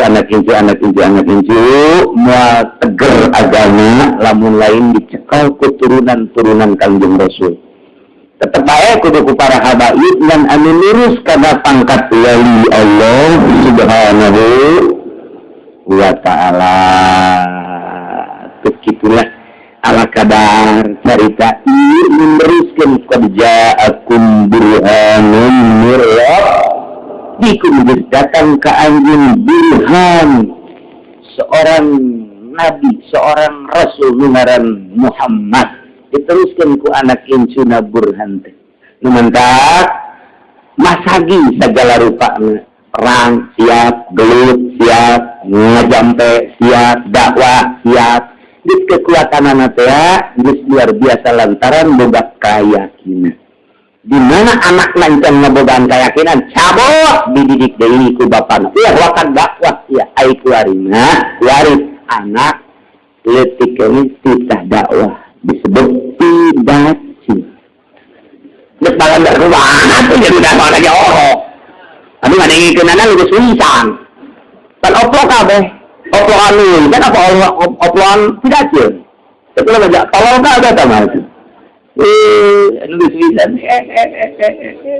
moal teger agama lamun lain dicekal keturunan Kangjeng Rasul. Tetep bae kudu ku para habaib dan anu lurus kana pangkat wali Allah Subhanahu wa ta'ala. Begitulah ala kadar cerita ini meneruskan kerjaakum burhanun mirrab dikunjurkan ke anjing burhan seorang nabi, seorang rasul numaran Muhammad diteruskan ku anak incuna burhan teh numantak masagi segala rupanya perang siap, gelut siap, ngajampe siap, dakwah siap. Di kekuatan anak luar biasa lantaran boga keyakinan. Di mana anak lancang ngebogaan keyakinan, cabut dididik deui ku bapana. Ya wakan dakwah ya ai kuarina waris anak leutik ini titah dakwah disebut pidaci. Geus balan rumah atuh jadi dakwah lagi aduh ngadengikeunana geus wisan. Pan oplok kabeh. Oploan ini, kan apa oploan tidak sih? Itu lah aja, tolong tak ada sama itu. Nulis wisan,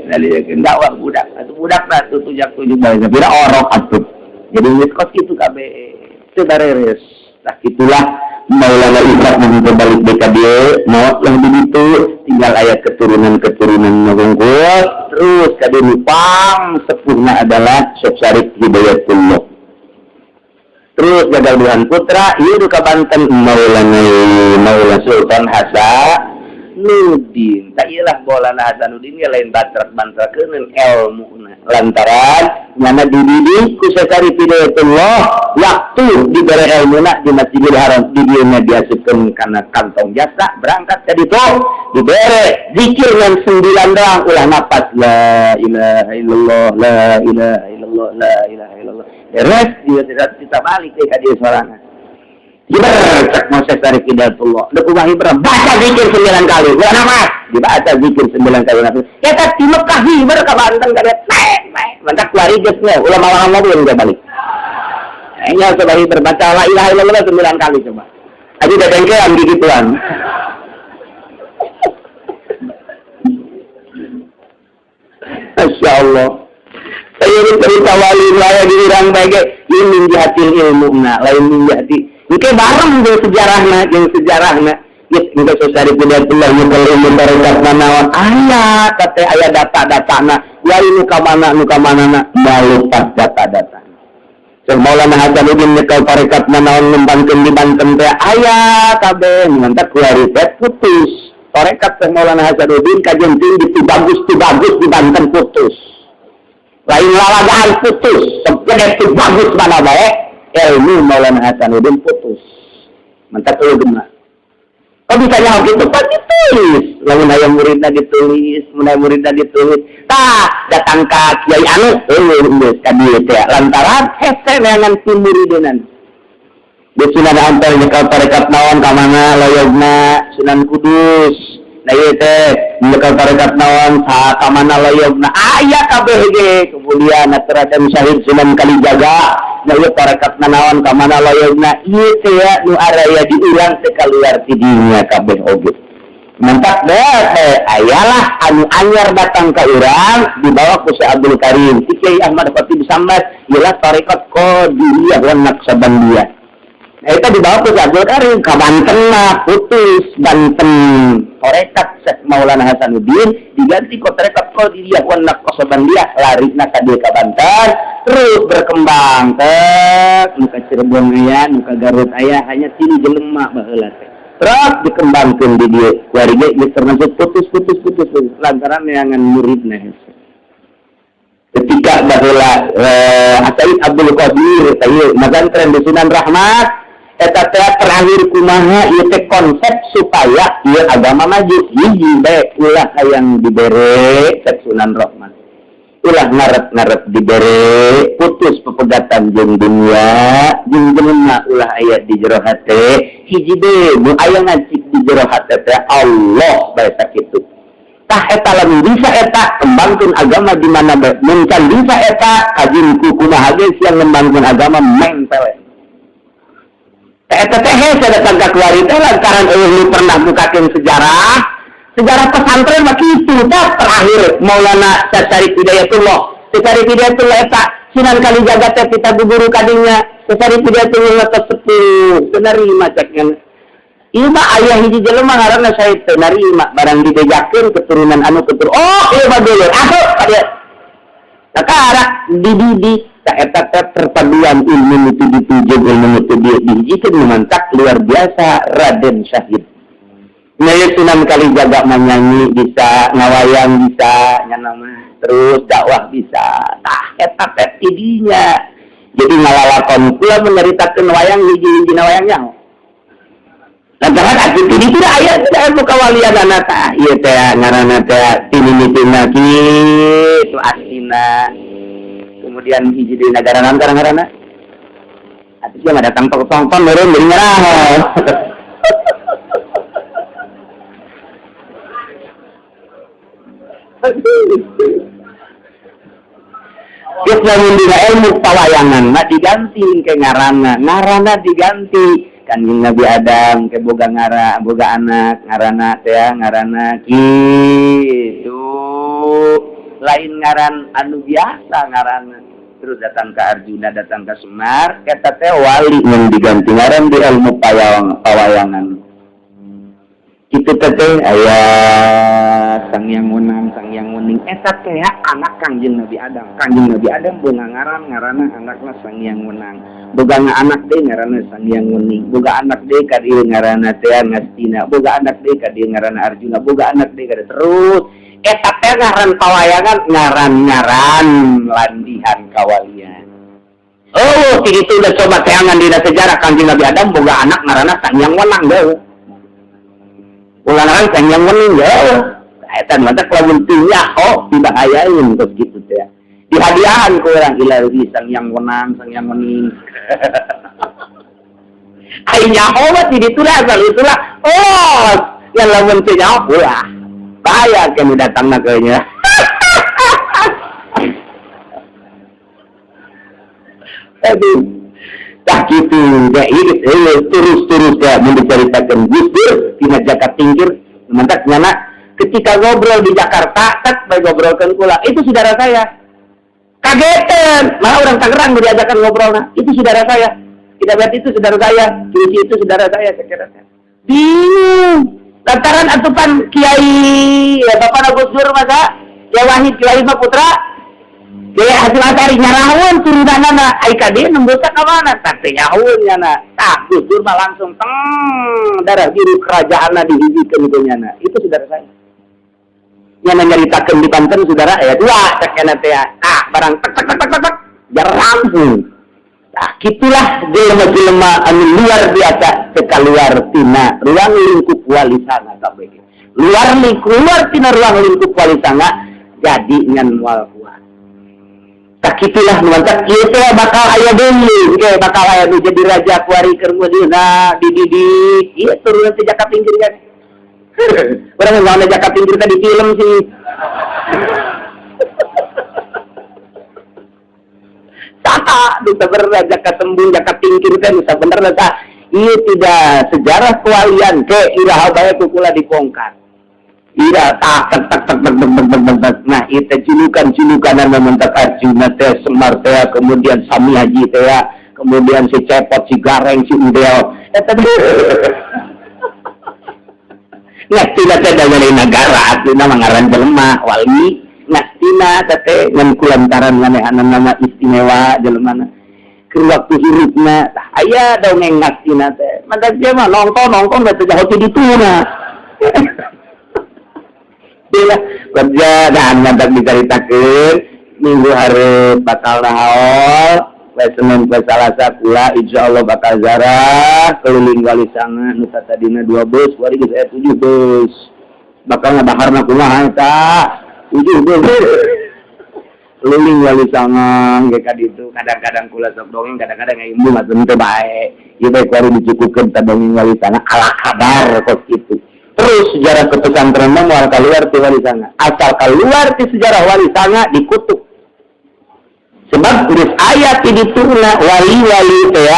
dari dakwah budak, atau budak lah tu tujak banyak, bila orok atut. Jadi miskos itu kabe, itu tareres. Nah itulah Maulana Isa meminta balik BKD, mau yang begitu tinggal ayat keturunan ngongkol, terus kade nupang sepuhnya adalah Syekh Hidayatullah. Terus gagal Tuhan putra, iya duka Banten Maulana Sultan Hasanuddin. Tak ialah Maulana Hasanuddin ya lain bantrak keuneun ilmu lantaran nyana dididik ku Syekh Hidayatullah waktu dibere ilmuna di Masjidil Haram di dieu diasupkeun kana kantong jasa berangkat ka ditu dibere zikir ngan 9 doang ulah napas la ilaha illallah la ilaha illallah la ilaha illallah. Res dia tidak kita balik ke dia sorangan. Gimana cek Syekh Hidayatullah. Deku wahi baca zikir 9 kali. Ulah namas dibaca zikir 9 kali nanti. Ya tak di Mekah hiber ka Banten ka dia. Mantak lari gesnya ulah malang mobil dia balik. Nya coba hiber baca la ilaha illallah 9 kali coba. Aji da bengkean gigituan. Masyaallah. Saya cerita wali lain dirang bagai ini menjadi ilmu lain menjadi ini bareng dengan sejarahnya kita sosial Hidayatullah yang ilmu berekat manawan ayat kata ayat data na wali nuka mana balu pas data Maulana Hasanuddin nekal tarekat manawan membanten di Banten teh ayat kabeh ngantak kuaritet putus tarekat Maulana Hasanuddin kajian tinggi itu bagus di Banten putus. Lain lalagaan putus, sepeda itu bagus mana baik, ilmu Maulana Hasanuddin putus. Mantap kalau gimana? Kok bisa nyawa gitu? Kan ditulis. Lalu ayam muridnya ditulis, datang ke Kiai Anu, kadieu teh lantaran hese neangan si muridenan. Di Sunan Ampel nyekal tarekat naon ka mana layogna Sunan Kudus. Nah ieu teh nyekal tarekat naon ka mana layogna aya kabeh ge kemudian Raden Syahid Sunan Kalijaga nah ieu tarekat naon ka mana layogna ieu teh nu araya diulang teh kaluar ti dinya kabeh oge. Mantap teh ayalah anu anyar datang ka urang dibawa ku Syekh Abdul Karim Kiai Ahmad Fatih Samad ialah tarekat Qadiriyah wan Naqsabandiyah. Nah itu dibawa ke Abdul Karim ke Banten mah putus Banten tarekat Syekh Maulana Hasanuddin diganti ke tarekat Qadiriyah wan Naqsabandiyah larina ka dieu ka Banten terus berkembang teh nu ka Cirebon aya nu ka Garut aya hanya sini jelema baheula teh terus dikembangkeun di dieu warga geus termasuk putus lantaran neangan muridna hese. Ketika baheula Said Abdul Qadir ieu mazantren di Sunan Rahmat eta teh terakhir kumaha ieu teh konsep supaya ieu agama maju hiji bae ulah hayang dibere cek Sunan Rahmat ulah ngarep putus pepegatan jeung dunia jeung jelema ulah aya di jero hate hiji deui nu aya ngacik di jero hate teh Allah bae sakitu. Tah eta lamun bisa eta kembangkeun agama di mana bae. Mun can bisa eta kajin kumaha ge siang ngembangkeun agama mentele. Eta teh hese datang ka keluarga teh lantaran eueuh pernah bukakeun sejarah pesantren mah kitu tah terakhir Maulana Syarif Hidayatullah. Syarif Hidayatullah eta Sunan Kalijaga teh kita guru kadinya. Syarif Hidayatullah ngatos sepuh penerima cekna. Ieu mah aya hiji jelema ngaranna Syekh teh narima barang dibejakeun keturunan anu oh ieu mah dulur asup ka dieu. Sakara dididik ta eta perpaduan ilmu itu dituju ilmu itu dijikeun mantap luar biasa Raden Syahid. Naya Sunan Kalijaga menyanyi bisa, ngawayang bisa, nyanama terus dakwah bisa. Tah eta teh tidinya. Jadi ngalalakon kula menceritakeun wayang hiji-hiji wayangnya. Lantaran atuh tidi teh aya anu kawalianana tah ieu teh ngaranna teh tini-tina kitu asina. Kemudian hiji di negara ngaranna. Atuh sia datang tonton meureun deui ngarah. Geus lamun dina ilmu pawayangan mah diganti ke ngaranna diganti. Kanjeng Nabi Adam ke boga anak ngaranna kitu. Lain ngaran anu biasa ngaranna. Terus datang ke Arjuna, datang ke Semar, eta teh wali yang diganti ngaran di ilmu pawayangan. Itu teh aya Sang Yang Wenang, Sang Yang Wening. Eta teh anak Kanjeng Nabi Adam. Kanjeng Nabi Adam boga ngaranna anakna Sang Yang Wenang. Boga anak deui ngaranna Sang Yang Wening. Boga anak deui ka dieu ngaranna teh Ngastina. Boga anak deui ka dieu ngaranna Arjuna. Boga anak deui ka terus. Eta teh ngaran pawayangan ngaran landihan kawalian. Oh, kitu udah coba teangan dina sejarah Kanjeng Nabi Adam boga anak ngaranna Sang Yang Wenang deui. Ulangan Sang Yang Wening ya. Eta mah teh lamun teu nyaho dibahayaeun terus kitu teh. Dihadiahan ku urang ilahi Sang Yang Wenang, Sang Yang Wening. Ai nyaho mah di ditu lah asal itulah. Oh, yang lamun teu nyaho ulah. Bahaya kan datangna ke nya. Aduh. Tak gitu, ya ini terus ya menceritakan Gus Dur tina Jakarta Tingkir, mantap nyana ketika ngobrol di Jakarta, tak baik ngobrolkan kula, itu saudara saya. Kagetan, malah orang Tangerang diajakan ngobrolnya, itu saudara saya. Tidak berarti itu saudara saya, Cici itu saudara saya, saya. Bingung, lantaran atupan Kiai, ya Bapak Gus Dur masa, ya Wahid Kiai Putra. Dia hasil asari nyarahun turunanana aika dia nembusa ka mana tapi nyahun nyana tak Gus Dur mah langsung darah biru kerajaanna dihijikeun ku nyana itu saudara saya nyana nyaritakeun di Banten saudara ya dua cek kana teh barang tek jarang langsung nah gitulah jelema-jelema anu luar biasa teka luar tina ruang lingkup walisana kabeh luar tina ruang lingkup walisana jadi ngan moal kuat. Tak itulah mantap ieu teh bakal aya deui ge bakal aya nu jadi raja kuari keur mudina dididik ieu turunan ti Jakarta Pinggir kan urang ngomongna Jakarta Pinggir teh di film sih tata bisa bener Jakarta Tembung Jakarta Pinggir kan bisa bener tah ieu tidak sejarah kewalian ke iraha bae kukula dibongkar. Ira tak nah itu julukan mementak Arjuna teh Semar teh kemudian Sami Haji teh kemudian si Cepot si Gareng si Udel eta ngastina teh dari negara aslinya mengaran jelema wali ngastina teh ngan kulantaran nganehanna nama istimewa jelemana keur waktu hirupna aya dongeng ngastina teh mantap dia mah nongton teh jauh di dituna lah kerja dan mantap diceritakeun minggu hari bakal naon Senin ke Salasa kula insyaallah bakal zarah keliling Walisanga nu tadina 2 bus wari geus aya 7 bus bakal ngabaharna kumaha eta 7 bus luling wali sangang ge ka ditu kadang-kadang kula sok dongeng kadang-kadang ilmu maten teu bae ieu bae kudu dicukupkeun ka dongeng wali sangang ala kabar kos kitu. Terus sejarah pesantren mah moal kaluar ti wali sangang asal kaluar ti sejarah wali sangang dikutuk sebab urus ayat di diturna wali-wali teh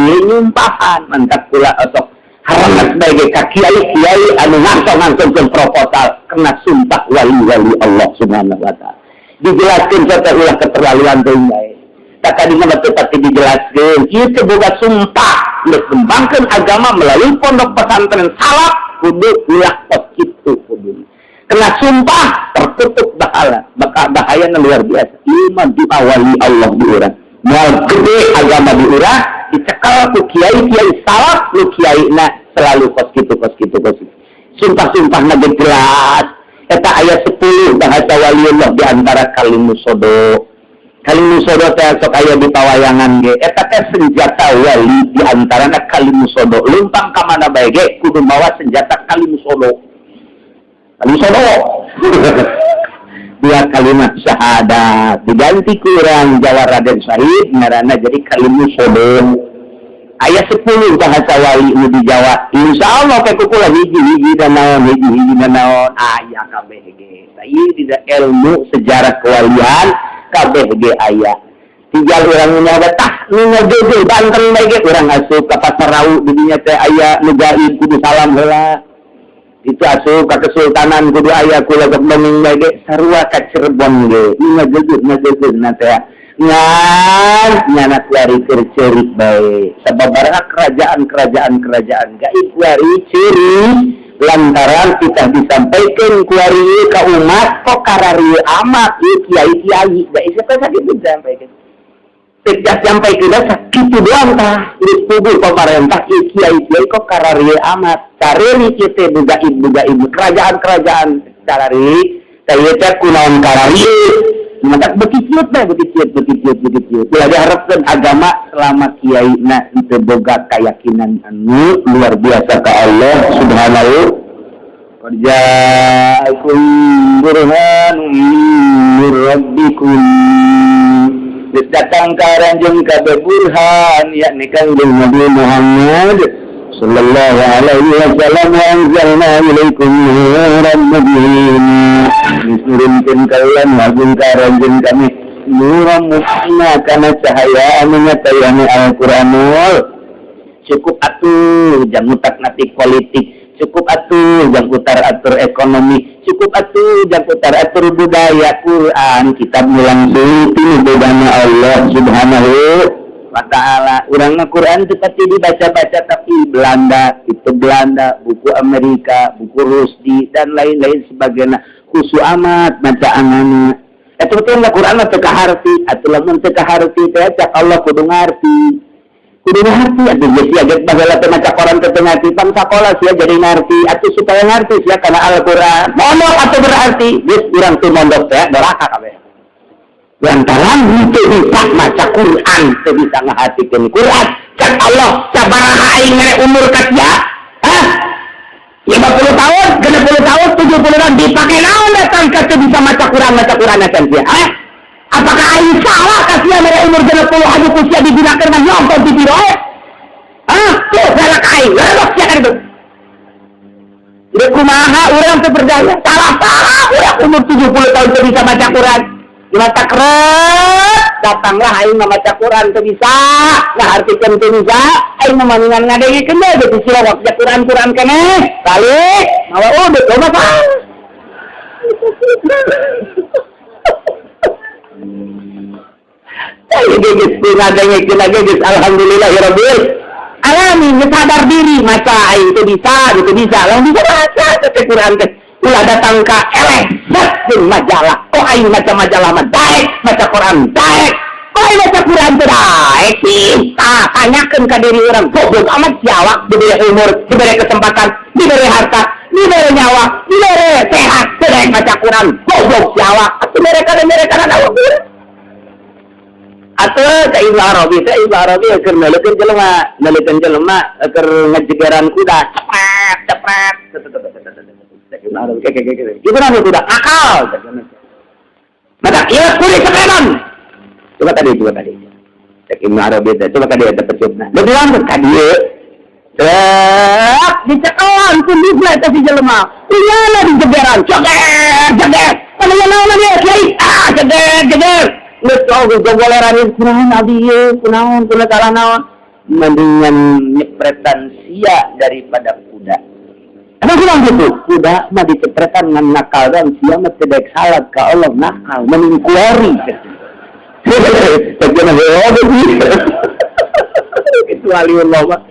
ieu nyumpahan mantap kula sok harangan sebagai kiai anu ngangsong-ngangsongkeun proposal kena sumpah wali-wali Allah Subhanahu wa taala. Dijelaskan serta ulah keterlaluan teuing bae. Kata dina betul pasti dijelaskan. Ieu teh boga sumpah geus kembangkeun agama melalui pondok pesantren salaf kudu ulah pos kitu kudu. Kena sumpah tertutup bahala, bahayana luar biasa. Iman di wali Allah di urang. Moal gede agama di urang dicekal ku kiai-kiai salaf lu kiaina selalu kos kitu. Sumpah-sumpah na jelas. Eta ayat 10 bahasa waliullah di antara kalimus sodo. Kalimus sodo teh sok aya di pawayangan ge. Eta teh senjata wali di antarana kalimus sodo. Lumpang ka mana bae ge kudu mawa senjata kalimus sodo. Kalimus sodo. Dua kalimat syahadat diganti kurang Jawa Raden Syahid ngaranna jadi kalimus sodo. Ayat 10 bahasa wali nu di Jawa. Insyaallah teh kukula hiji-hiji dan naon aya kabeh ge. Ieu tidak ilmu sejarah kewalian kabeh ge aya. Tinggal urang nyawa tah nu ngageugeul Banten bae ge urang asup ka Pasar Rau di dinya teh aya nu gaib kudu salam heula. Itu asup ka Kesultanan kudu aya kula gek dongeng bae ge sarua ka Cirebon ge. Nu ngageugeul na teh nyana kuari ceri baik sababaraha kerajaan gaib kuari ciri lantaran kita disampaikan kuari ke umat kok karari amat kiai baik siapa sakit disampaikan tidak sampai ke sakit doang tah di tubuh pemerintah kiai kok karari amat karari kita gaib kerajaan karari saya teh kunaon karari maka begitu. Bila diharapkan agama selama kiai na itu boga keyakinan anu luar biasa ke Allah Subhanahu wa ja'akum burhanun min rabbikum. Datang karanjung kabeh burhan yakni kanjeng Nabi Muhammad sallallahu alaihi wasallam wa anzalna ilaikum nuran mubina. Disurunkan kalian magung karanjun kami nuran mubina kana cahaya anu nyatayani Al-Qur'anul. Cukup atuh jang utak natik politik, cukup atuh jang utar atur ekonomi, cukup atuh jang utar atur budaya. Quran kitab mulang suci bedana Allah Subhanahu wa ta'ala. Urang Quran seperti dibaca-baca tapi Belanda, buku Amerika, buku Rusdi dan lain-lain sebagainya. Khusu amat bacaanana. Eta betul Quran teu kaharti, atuh lamun teu kaharti teh cak Allah kudu ngarti. Kudu ngarti atuh geus sia geus baheula teh maca Quran teu ngarti, pang sakola sia jadi ngarti, atuh supaya ngarti sia kana Al-Qur'an. Mondok atuh berarti geus urang teu mondok teh doraka kabeh. Lantaran teu bisa maca Quran, teu bisa ngahatikeun Quran. Cak Allah sabaraha aing mere umur ka sia? 50 tahun, 60 tahun, 70 tahun dipakai naon datang ka teu bisa maca Quran acan sia. Apakah aing salah ka sia mere umur 60 anu ku sia digunakeun mah nonton TV doe? Tuh salah ka aing, geus sia ka ditu. Jadi kumaha urang teu berdaya? Salah urang umur 70 tahun teu bisa maca Quran. Mata keret datanglah aing maca Quran teu bisa, ngahartikeun teu bisa, aing mamaningan ngadengekeun deui di sira waktu Quran keneh. Balik, mawa udut lo mah. Ayo geus ngadengekeun lagi geus alhamdulillahirabbil alamin, sadar diri maca aing teu bisa, lamun bisa maca teh Quran teh. Ulah datang ka eleh jeung majalah. Kok aing maca majalah mah daek, maca Quran daek. Kok aing maca Quran teh daek sih? Tanyakeun ka diri urang, goblok amat siawak diberi umur, diberi kesempatan, diberi harta, diberi nyawa, diberi sehat, daek maca Quran, goblok siawak. Atuh mereka naon urang. Atuh ka Ibnu Arabi keur nalikeun jelema, keur ngajegeran kuda, cepret. Itu namanya tidak akal. Maka ya kuri sekarang. Coba tadi. Cek Ibnu Arabi itu. Coba tadi ada percobaan. Lebih lambat tadi. Dicekalan kundisnya itu si jelema. Tinggal di jegeran. Jeger. Mana yang dia? Kiai. Jeger. Nggak gogoleran itu kunaon abdi ye. Kunaon salah naon. Mendingan nyepretan sia daripada kuda. Apa bilang gitu? Kuda mah dicepretan dengan nakal dan sia mah tidak salat ke Allah nakal meningkuari. Bagaimana kecuali Allah.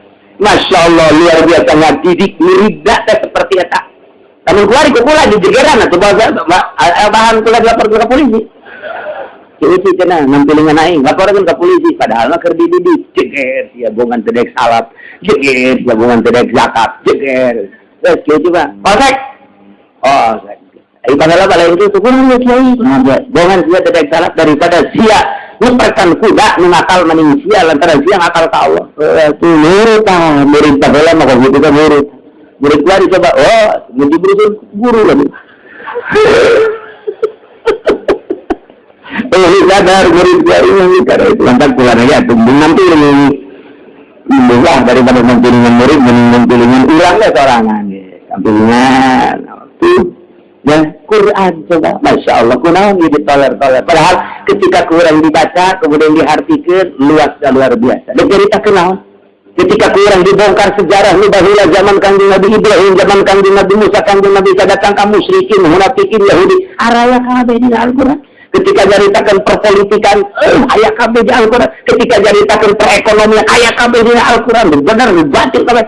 Masya Allah luar biasa ngadidik miridak seperti eta. Kamu keluar kula di jegeran atau bahan kula lapor ke polisi. Itu kena nampilingan aing laporkan ke polisi padahal mah keur dididik jeger sia gongan teu daek salat jeger sia gongan teu daek zakat jeger. Terus kieu coba polsek. Oh, ai padahal balain itu kurang lu kiai. Gongan sia teu daek salat daripada sia nyepretan kuda menakal mending sia lantaran sia ngakal ka Allah. Itu nurut tah murid padahal mah gitu kan murid. Murid gua dicoba oh jadi guru lagi. Ini sadar murid ini karena itu lantas keluarnya tumbung nanti membuah daripada mempilingan murid mempilingan ulangnya sorangan mempilingan ya Quran coba Masya Allah kunaon ini ditoler-toler padahal ketika kurang dibaca kemudian diartikan luar biasa dan cerita kenaon ketika kurang dibongkar sejarah lu bahula zaman kanjeng Nabi Ibrahim zaman kanjeng Nabi Musa kanjeng Nabi datang kaum musyrikin munafikin Yahudi araya kabeh di Al-Quran. Ketika jaritakan perpolitikan, ayat kabeh di Al-Quran. Ketika jaritakan perekonomian, ayat kabeh di Al-Quran. Benar, baca kabeh.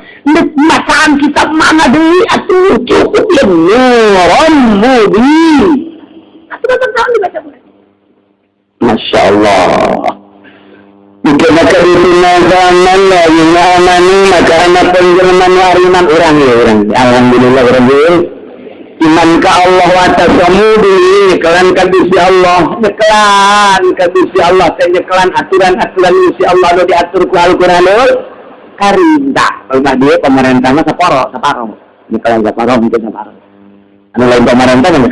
Bacaan kitab mana deui atuh cukup ya nuron mubin. Atuh tahun dibaca boleh. Masya Allah. Jika maka diterima zaman la yunamani maka anak penjelman wariman orang. Alhamdulillah orang iman ka Allah wa tasamu bihi kelan ka Gusti Allah kelan ka Gusti Allah teh kelan aturan-aturan Gusti Allah anu diatur ku Al-Qur'an karinda ulah dia pemerintah mah separo nyekelan separo mungkin separo anu lain pemerintah mah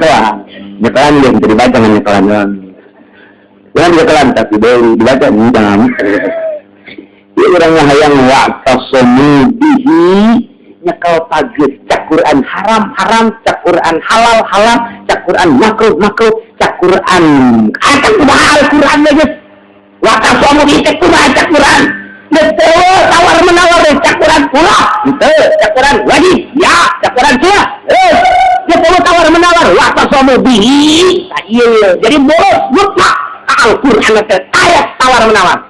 nyekelan dia bisa dibaca nyekelan jangan nyekelan tapi dibaca jangan ieu urang hayang wa tasamu bihi nyekal pageus cak Quran haram cak Quran halal cak Quran makruh cak Quran akan kumaha Al-Quran geus waktu somo ditek kumaha cak Quran betul tawar menawar cak Quran ulah henteu cak Quran wajib ya cak Quran sunnah betul tawar menawar waktu somo bihi jadi bolos mutlak Al-Quran teh ayat tawar menawar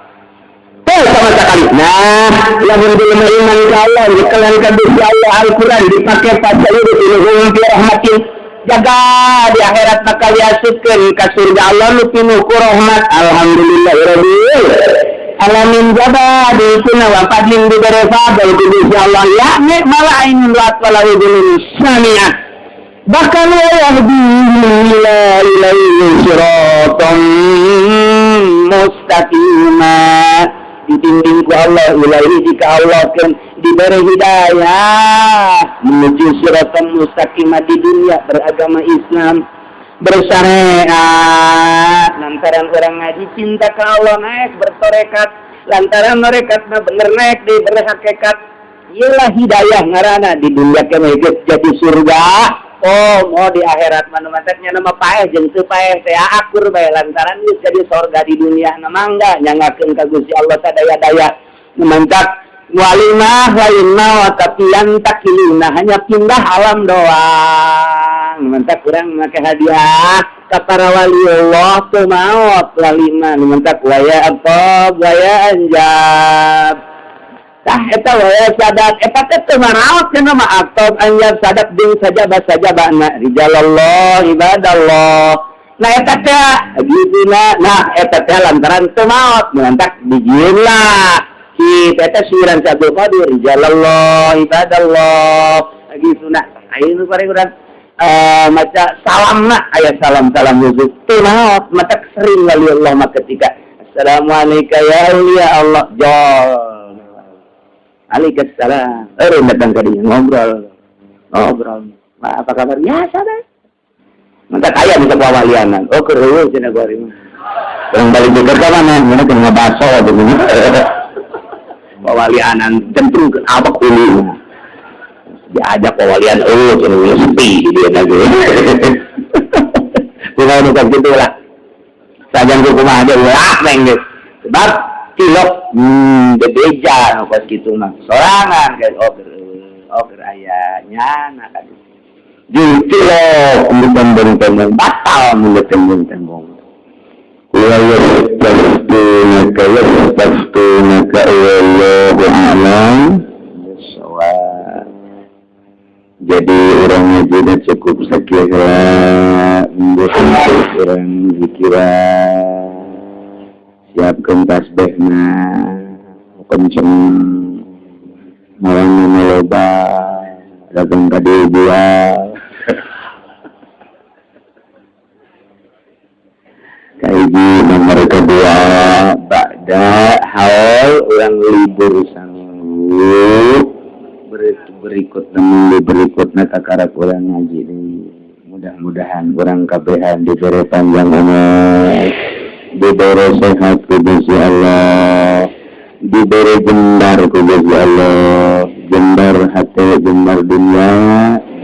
sama sekali. Nah, yang belum iman ke Allah, dikelan ke Gusti Allah Al-Quran dipakai pada itu diluhung dirahmatin. Jaga di akhirat bakal diasupkeun ka surga Allah nu pinuh ku rahmat. Alhamdulillahirabbil alamin jaga di kuna wa fadlin bi barafadil ku Gusti Allah ya nikmala ainun lat wala udhun sami'at. Bahkan yahdi ila ilaihi siratan mustaqimah. Dibimbing ku Allah ilahi jika Allah kan diberi hidayah menuju siratan mustaqimah di dunia beragama Islam bersyariat lantaran orang ngaji cinta ke Allah naik bertorekat lantaran merekat bener naik di berhakikat ialah hidayah ngarana di dunia kan jadi surga oh mau di akhirat mana mantaknya nama paeh jeung teu paeh teh akur bae lantaran geus jadi sorga di dunia na mangga nyangakeun ka Gusti Allah sadaya-daya mantak walimah lain nawa tapi yang takiluna hanya pindah alam doang mantak kurang make hadiah ka para wali Allah teu maot walimah mantak waya apa waya anjab tah eta waya sadat eta teh maraot kana mah aktob anjab sadat jeung sajabana rijalallah ibadallah nah eta teh gituna nah eta teh lantaran teu maot mantak dijieun lah si eta siran Abdul Qadir rijalallah ibadallah gituna ayeuna pare urang maca salamna aya salam wujud teu maot matak sering wali Allah mah ketika assalamualaikum ya auliya Allah jol Waalaikumsalam. Datang ke dia ngobrol. Apa kabar? Ya sabar. Maka kaya bisa kewalianan. Oh kereueuh cenah gua mah. Orang balik ke mana? Mana kena baso atau gini? Kewalianan tentu apa ulu. Diajak kewalian cenah sepi dia lagi. Kumaha nu kitu lah. Sajan ku kumaha aja ulah neng ge. Sebab cilok bebeja pas kitu mah. Sorangan kan oker ayahnya nak kan. Jadi loh, bukan tembong batal mulut tembong. Kuala pastu naka wallahu a'lam. Jadi orangnya tidak cukup sekira untuk orang zikiran. Siapkan tasbihna, kenceng, malamnya meloba, dagang kade jual. Kaiji nomor kedua ba'da haul orang libur sanggup berikutnya minggu berikutnya takarak orang ngaji ini. Mudah-mudahan orang kabehan diberi panjang umur, diberi sehat ku Gusti Allah, diberi jembar ku Gusti Allah, jembar hati, jembar dunia,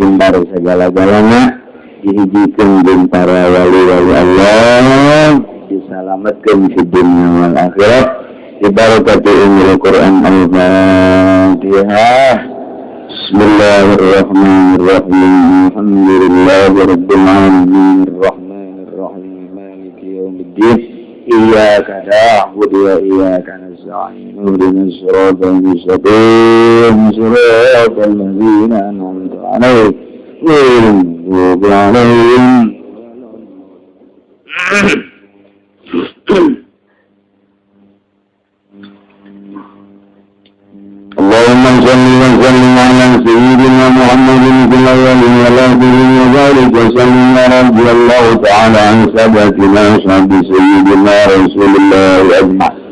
jembar segala-galanya. Dihijikan dengan para wali-wali Allah, diselamatkan di dunia wal akhirat, dibarakati umur Quran Al-Fatihah. Bismillahirrahmanirrahim. Alhamdulillahirabbil alamin, arrahmanirrahim, maliki yaumiddin. Iyyaka na'budu wa iyyaka nasta'in. Ihdinas siratal mustaqim, siratal ladzina an'amta 'alaihim. Allahumma salli wa sallim ala sayyidina Muhammadin fil awwalin wal akhirin wa barik wa sallim ya rabbi Allah ta'ala an sabatina sahbi sayyidina Rasulullah ajma'in.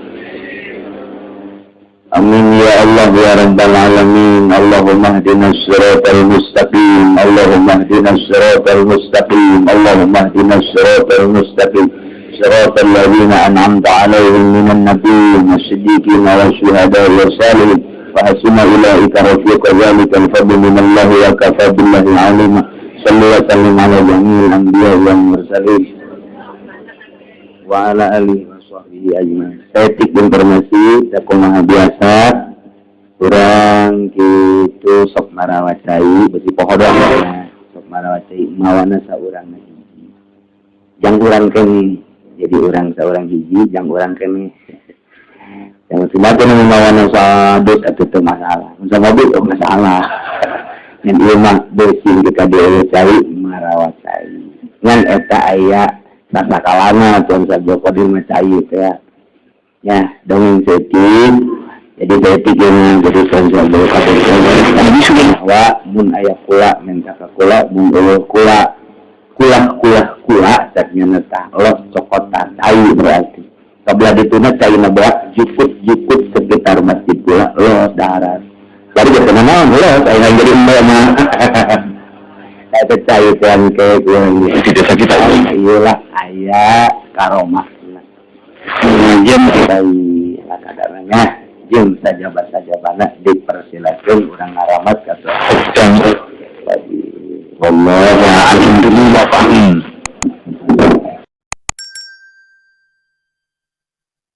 Amin ya Allah ya rabbal alamin. Allahumma ihdinas siratal mustaqim. Allahumma ihdinas siratal mustaqim. Allahumma ihdinas siratal mustaqim. Siratal ladzina an'amta 'alaihim minan nabiyyin was-siddiqin wasyuhada'i was-salihin wa hasuna ulaika rafiqa. Dzalikal fadlu minallahi wa kafaa billahi 'alima. Shallu wa sallim 'ala jami'il anbiya'i wal mursalin wa 'ala alihi ajmain. Etik informasi tak kumaha biasa urang kitu sok marawacai besi pohodona sok marawacai mawana saurang hiji jang urang kene jadi urang saurang hiji jang urang kene yang sebagian mawana sadut atuh teu masalah mun mobil teu masalah ngan ieu mah besi ka dieu cai marawacai ngan eta aya rasa kalana tuan Joko di macai ya dongeng setik jadi setik yang jadi tuan Joko jadi sudah bahwa mun ayah kula minta kula mun kula saknya netah los cokotan tai berarti kabla dituna cai nabrak jukut sekitar masjid kula los darat jadi ketenangan los aya jadi mbak mah ada cairan ke gue tidak sakit iyalah ayah karomah jem dari kadarnya jem saja bana dipersilakan orang ngaramat kata wallahu alhamdulillah Pak